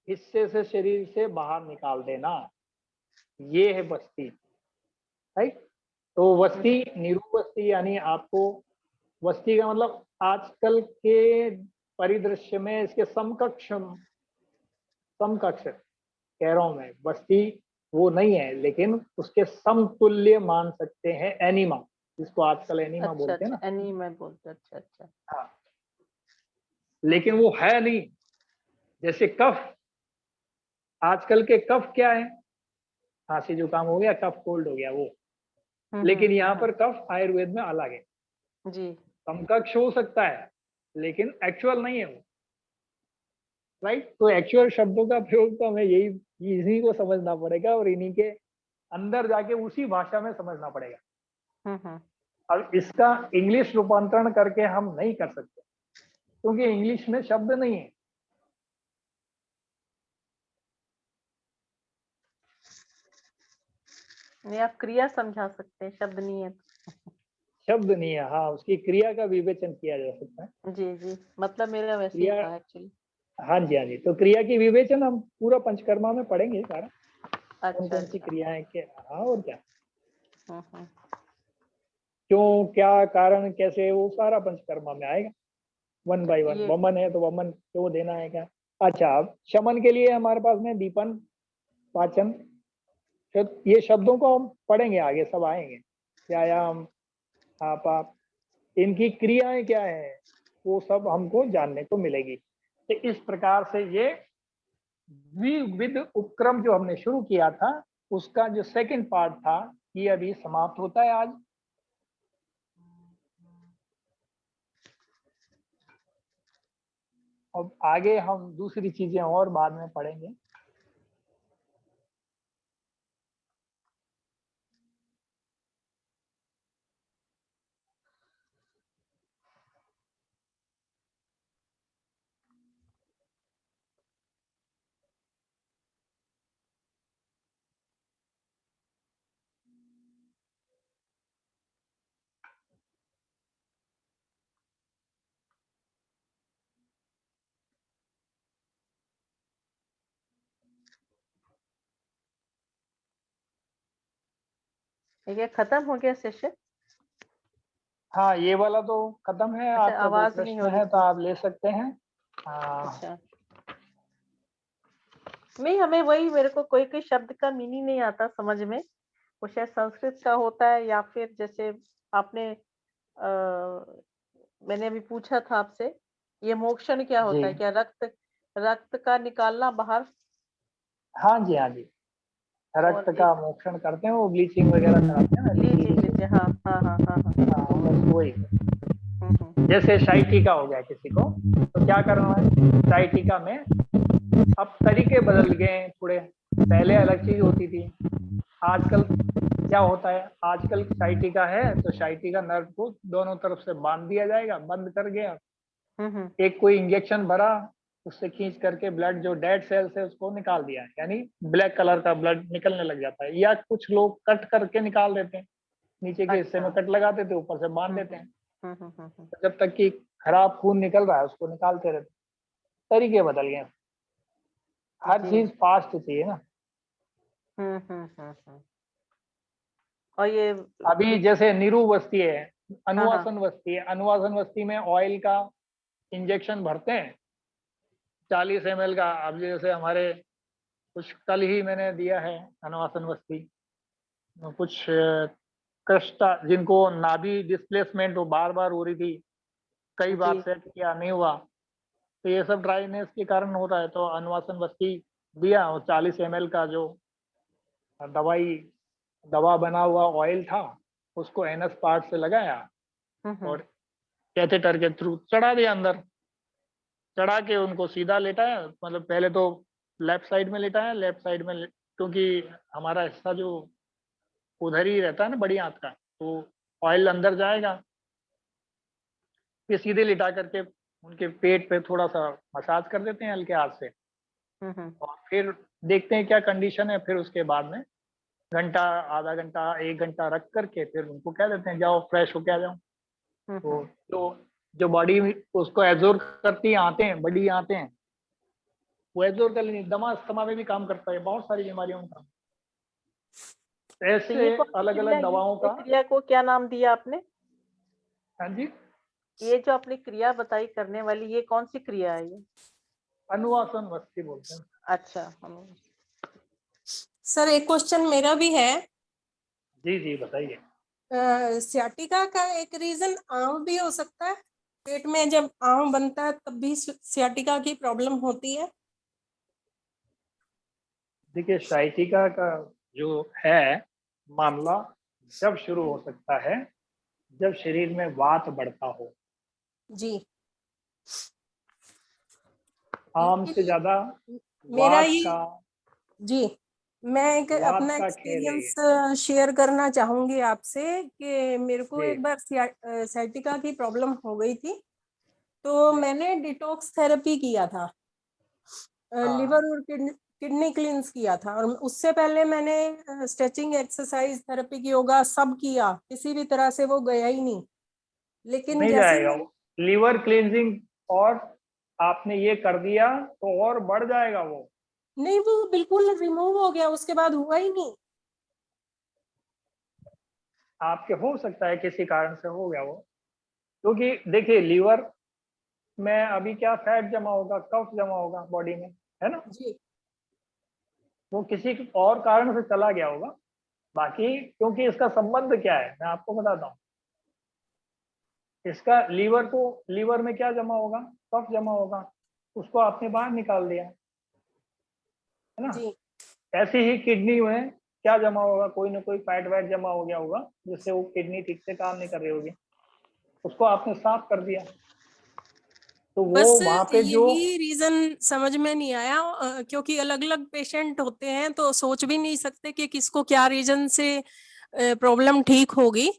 हिस्से से शरीर से बाहर निकाल देना, ये है बस्ती, राइट। तो वस्ती निरूपस्ती यानी आपको, वस्ती का मतलब आजकल के परिदृश्य में इसके समकक्ष समकक्ष कह रहा हूं मैं, बस्ती वो नहीं है लेकिन उसके समतुल्य मान सकते हैं एनिमा, जिसको आजकल एनिमा अच्छा बोलते हैं ना। अच्छा एनीमिया बोलते हैं, अच्छा अच्छा। हाँ, लेकिन वो है नहीं। जैसे कफ, आजकल के कफ क्या है, खांसी जुकाम हो गया, कफ कोल्ड हो गया वो, लेकिन यहाँ पर कफ आयुर्वेद में अलग है, जी समकक्ष हो सकता है लेकिन एक्चुअल नहीं है वो, राइट। तो एक्चुअल शब्दों का प्रयोग तो हमें यही इन्हीं को समझना पड़ेगा और इन्हीं के अंदर जाके उसी भाषा में समझना पड़ेगा। हम्म। अब इसका इंग्लिश रूपांतरण करके हम नहीं कर सकते क्योंकि इंग्लिश में शब्द नहीं है। नहीं, आप क्रिया समझा सकते हैं, शब्द नहीं है। शब्द नहीं है, हाँ उसकी क्रिया का विवेचन किया जा सकता है। जी जी, मतलब मेरा वैसे ही क्रिया, था एक्चुअली। हाँ जी हाँ जी, तो क्रिया की विवेचन हम पूरा पंचकर्मा में पढ़ेंगे सारा, कौन अच्छा कौन सी अच्छा। क्रियाएं क्या, हाँ और क्या, हम्म। क्यों क्या कारण कैसे, वो सारा पंचकर्मा में आएगा वन बाय वन। ये वमन है तो वमन क्यों देना है क्या। अच्छा, अब शमन के लिए हमारे पास में दीपन, पाचन, फिर ये शब्दों को हम पढ़ेंगे आगे, सब आएंगे, व्यायाम, आप इनकी क्रियाएं क्या है वो सब हमको जानने को मिलेगी। तो इस प्रकार से ये द्विविध उपक्रम जो हमने शुरू किया था उसका जो सेकंड पार्ट था ये अभी समाप्त होता है आज। अब आगे हम दूसरी चीजें और बाद में पढ़ेंगे। ये खत्म हो गया सेशन। हाँ ये वाला तो खत्म है, अच्छा, आपका कोई आवाज नहीं हो प्रश्न रही है तो थी। आप ले सकते हैं। अच्छा, नहीं हमें वही, मेरे को कोई कोई शब्द का मीनिंग नहीं आता समझ में, वो शायद संस्कृत का होता है या फिर जैसे आपने मैंने अभी पूछा था आपसे, ये मोक्षण क्या जी होता है, क्या रक्त रक्त का निकालना बाहर, हाँ जी हाँ जी, रक्त और का एक मोक्षण करते हैं, वो ब्लीचिंग वगैरह कराते हैं ना लीचिंग लीची से। लीचिंग, हाँ हाँ हाँ हाँ हाँ। हाँ बस वही, हम्म। जैसे शाइटिका हो गया किसी को तो क्या करना है शाइटिका में, अब तरीके बदल गए हैं थोड़े, पहले अलग चीज होती थी, आजकल क्या होता है, आजकल शाइटिका है तो शाइटिका नर्व को दोनों तरफ से बांध दिया जाएगा, बंद कर गया, हम्म। एक कोई इंजेक्शन भरा, उससे खींच करके ब्लड जो डेड सेल्स है उसको निकाल दिया, यानी ब्लैक कलर का ब्लड निकलने लग जाता है, या कुछ लोग कट करके निकाल देते हैं, नीचे के हिस्से अच्छा। में कट लगा देते हैं, ऊपर से बांध देते हैं, हम्म। तो जब तक कि खराब खून निकल रहा है उसको निकालते रहते हैं। तरीके बदल गए, हर जी। चीज फास्ट चाहिए ना। और ये अभी जैसे नीरू बस्ती है, अनुवासन वस्ती है। अनुवासन वस्ती में ऑयल का इंजेक्शन भरते हैं 40 ml का। अब जैसे हमारे कुछ कल ही मैंने दिया है अनुवासन वस्ती, कुछ कृष्टा जिनको नाभि डिस्प्लेसमेंट बार बार हो रही थी, कई बार जी। सेट किया नहीं हुआ, तो ये सब ड्राइनेस के कारण हो रहा है। तो अनुवासन वस्ती दिया और 40 ml का जो दवा बना हुआ ऑयल था उसको एनएस पार्ट से लगाया और कैथेटर के थ्रू चढ़ा दिया अंदर। चढ़ा के उनको सीधा लेटाया, मतलब पहले तो लेफ्ट साइड में लेटाया, लेफ्ट साइड में क्योंकि हमारा हिस्सा जो उधर ही रहता है ना बड़ी आंत का, तो ऑयल अंदर जाएगा। फिर सीधे लिटा करके उनके पेट पे थोड़ा सा मसाज कर देते हैं हल्के हाथ से और फिर देखते हैं क्या कंडीशन है। फिर उसके बाद में घंटा, आधा घंटा, 1 घंटा रख करके फिर उनको कह देते हैं जाओ फ्रेश होके आ जाओ। तो जो बॉडी उसको एब्जॉर्ब करती है आंतें, बड़ी आंतें, वो एब्जॉर्ब कर लेंगी। दमा अस्थमा में भी काम करता है, बहुत सारी बीमारियों में काम। तो ऐसे ये कौन सी अलग क्रिया, अलग दवाओं ये का। क्रिया को क्या नाम दिया आपने? हाँ जी, ये जो आपने क्रिया बताई करने वाली, ये कौन सी क्रिया है ये? अनुवासन वस्ती बोलते हैं। अच्छा, सर एक क्वेश्चन मेरा भी है। जी जी बताइए। सियाटिका का एक रीजन आंव भी हो सकता है, पेट में जब आंव बनता है तब भी सियाटिका की प्रॉब्लम होती है। देखिए साइटिका का जो है मामला जब शुरू हो सकता है जब शरीर में वात बढ़ता हो। जी। आम से ज्यादा मेरा वात ये का जी, मैं एक वात अपना का खेल है ये। एक्सपीरियंस शेयर करना चाहूंगी आपसे कि मेरे को जी एक बार साइटिका की प्रॉब्लम हो गई थी, तो मैंने डिटॉक्स थेरेपी किया था, हाँ लिवर और किडनी क्लींस किया था, और उससे पहले मैंने स्ट्रेचिंग एक्सरसाइज थेरेपी की, योगा सब किया, किसी भी तरह से वो गया ही नहीं। लेकिन नहीं जैसे जाएगा वो लीवर क्लींजिंग, और आपने ये कर दिया तो और बढ़ जाएगा वो। नहीं, वो बिल्कुल रिमूव हो गया, उसके बाद हुआ ही नहीं। आपके हो सकता है किसी कारण से हो गया वो, क्योंकि देखिए लीवर में अभी क्या फैट जमा होगा, कफ जमा होगा बॉडी में, है ना। जी वो किसी और कारण से चला गया होगा। बाकी क्योंकि इसका संबंध क्या है मैं आपको बताता हूँ। इसका लीवर में क्या जमा होगा, कफ जमा होगा, उसको आपने बाहर निकाल दिया, है ना। जी ऐसे ही किडनी में क्या जमा होगा, कोई ना कोई फैट वैट जमा हो गया होगा जिससे वो किडनी ठीक से काम नहीं कर रही होगी, उसको आपने साफ कर दिया। तो वो बस वहां पे जो यही रीजन समझ में नहीं आया, क्योंकि अलग अलग पेशेंट होते हैं तो सोच भी नहीं सकते कि किसको क्या रीजन से प्रॉब्लम ठीक होगी।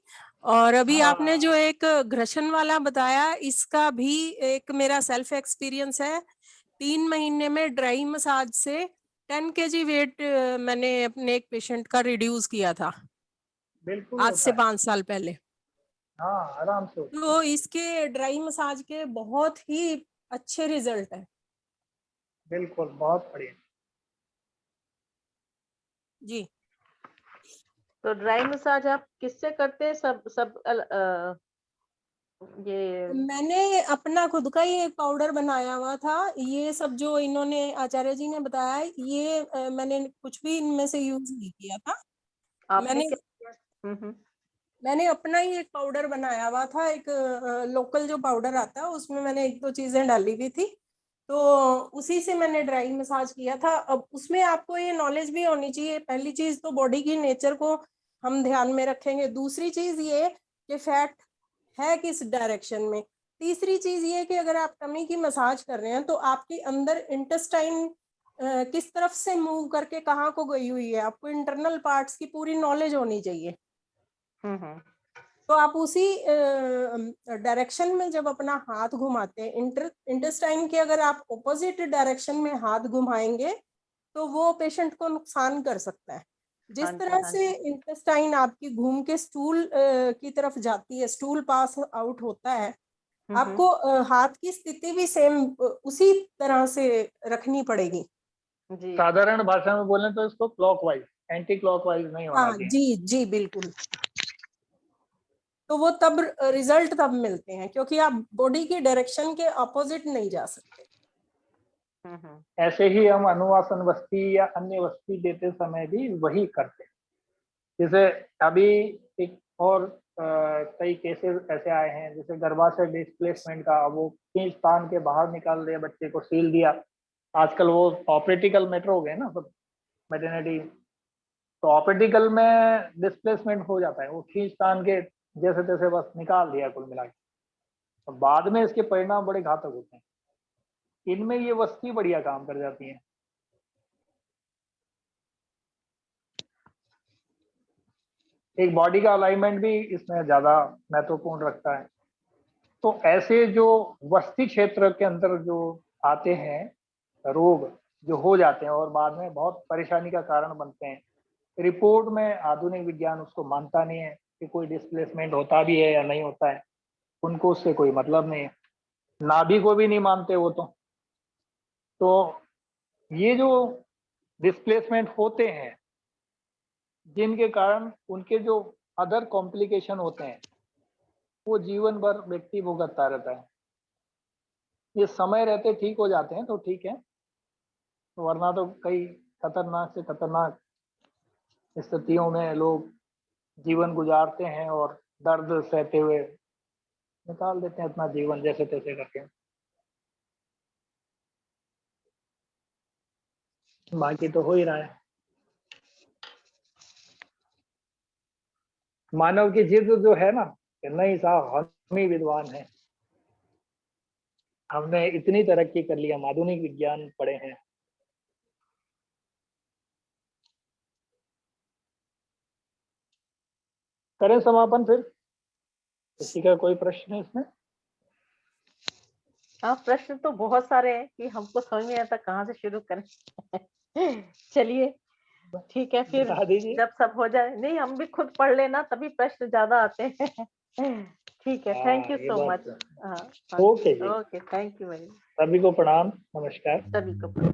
और अभी आपने जो एक घर्षण वाला बताया, इसका भी एक मेरा सेल्फ एक्सपीरियंस है। 3 महीने में ड्राई मसाज से 10 kg वेट मैंने अपने एक पेशेंट का रिड्यूस किया था, बिल्कुल आज होता से है। 5 साल पहले। हाँ आराम से होता तो इसके ड्राई मसाज के बहुत ही अच्छे रिजल्ट है। है। बिल्कुल बहुत बढ़िया। जी। तो ड्राई मसाज आप किससे करते हैं? ये मैंने अपना खुद का ही एक पाउडर बनाया हुआ था। ये सब जो इन्होंने आचार्य जी ने बताया, ये मैंने कुछ भी इनमें से यूज नहीं किया था। आपने मैंने क्या किया? मैंने अपना ही एक पाउडर बनाया हुआ था, एक लोकल जो पाउडर आता है उसमें मैंने 1-2 चीजें डाली हुई थी, तो उसी से मैंने ड्राई मसाज किया था। अब उसमें आपको ये नॉलेज भी होनी चाहिए। पहली चीज तो बॉडी की नेचर को हम ध्यान में रखेंगे, दूसरी चीज ये कि फैट है किस डायरेक्शन में, तीसरी चीज ये कि अगर आप टमी की मसाज कर रहे हैं तो आपके अंदर इंटेस्टाइन किस तरफ से मूव करके कहाँ को गई हुई है, आपको इंटरनल पार्ट्स की पूरी नॉलेज होनी चाहिए। तो आप उसी डायरेक्शन में जब अपना हाथ घुमाते हैं, इंटेस्टाइन के अगर आप ऑपोजिट डायरेक्शन में हाथ घुमाएंगे तो वो पेशेंट को नुकसान कर सकता है। जिस तरह से इंटेस्टाइन आपकी घूम के स्टूल की तरफ जाती है, स्टूल पास आउट होता है, आपको हाथ की स्थिति भी सेम उसी तरह से रखनी पड़ेगी। साधारण भाषा में बोलें तो इसको क्लॉकवाइज, एंटी क्लॉकवाइज नहीं होना हाँ चाहिए। जी जी बिल्कुल। तो वो तब रिजल्ट तब मिलते हैं, क्योंकि आप बॉडी की डायरेक्शन के अपोजिट नहीं जा सकते। ऐसे ही हम अनुवासन वस्ती या अन्य वस्ती देते समय भी वही करते हैं। जैसे अभी एक और कई केसेस ऐसे आए हैं, जैसे गर्भाशय डिस्प्लेसमेंट का, वो खींच तान के बाहर निकाल दिया, बच्चे को सील दिया। आजकल वो ऑपरेटिकल मैटर हो गए ना सब, मैटरनिटी, तो ऑपरेटिकल में डिस्प्लेसमेंट हो जाता है, वो खींच तान के जैसे तैसे बस निकाल दिया कुल मिला के, तो बाद में इसके परिणाम बड़े घातक होते हैं। इनमें ये वस्ती बढ़िया काम कर जाती है। एक बॉडी का अलाइनमेंट भी इसमें ज्यादा महत्वपूर्ण रखता है। तो ऐसे जो वस्ती क्षेत्र के अंदर जो आते हैं रोग, जो हो जाते हैं और बाद में बहुत परेशानी का कारण बनते हैं, रिपोर्ट में आधुनिक विज्ञान उसको मानता नहीं है कि कोई डिस्प्लेसमेंट होता भी है या नहीं होता है, उनको उससे कोई मतलब नहीं है, नाभि को भी नहीं मानते वो तो ये जो डिस्प्लेसमेंट होते हैं जिनके कारण उनके जो अदर कॉम्प्लिकेशन होते हैं वो जीवन भर व्यक्ति भुगतता रहता है। ये समय रहते ठीक हो जाते हैं तो ठीक है, वरना तो कई खतरनाक से खतरनाक स्थितियों में लोग जीवन गुजारते हैं और दर्द सहते हुए निकाल देते हैं अपना जीवन जैसे तैसे करके। बाकी तो हो ही रहा है। मानव की जिद जो है ना कि नहीं साहब हम ही विद्वान हैं, हमने इतनी तरक्की कर ली, हम आधुनिक विज्ञान पढ़े हैं। करें समापन फिर, किसी का कोई प्रश्न है इसमें? हाँ, प्रश्न तो बहुत सारे हैं कि हमको समझ में आता कहाँ से शुरू करें। चलिए ठीक है, फिर बता दीजिए। जब सब हो जाए, नहीं हम भी खुद पढ़ लेना तभी प्रश्न ज्यादा आते हैं। ठीक है, थैंक यू ये सो बात मच। तो है। हाँ, okay ji, okay, thank you very much, सभी को प्रणाम, नमस्कार। सभी को।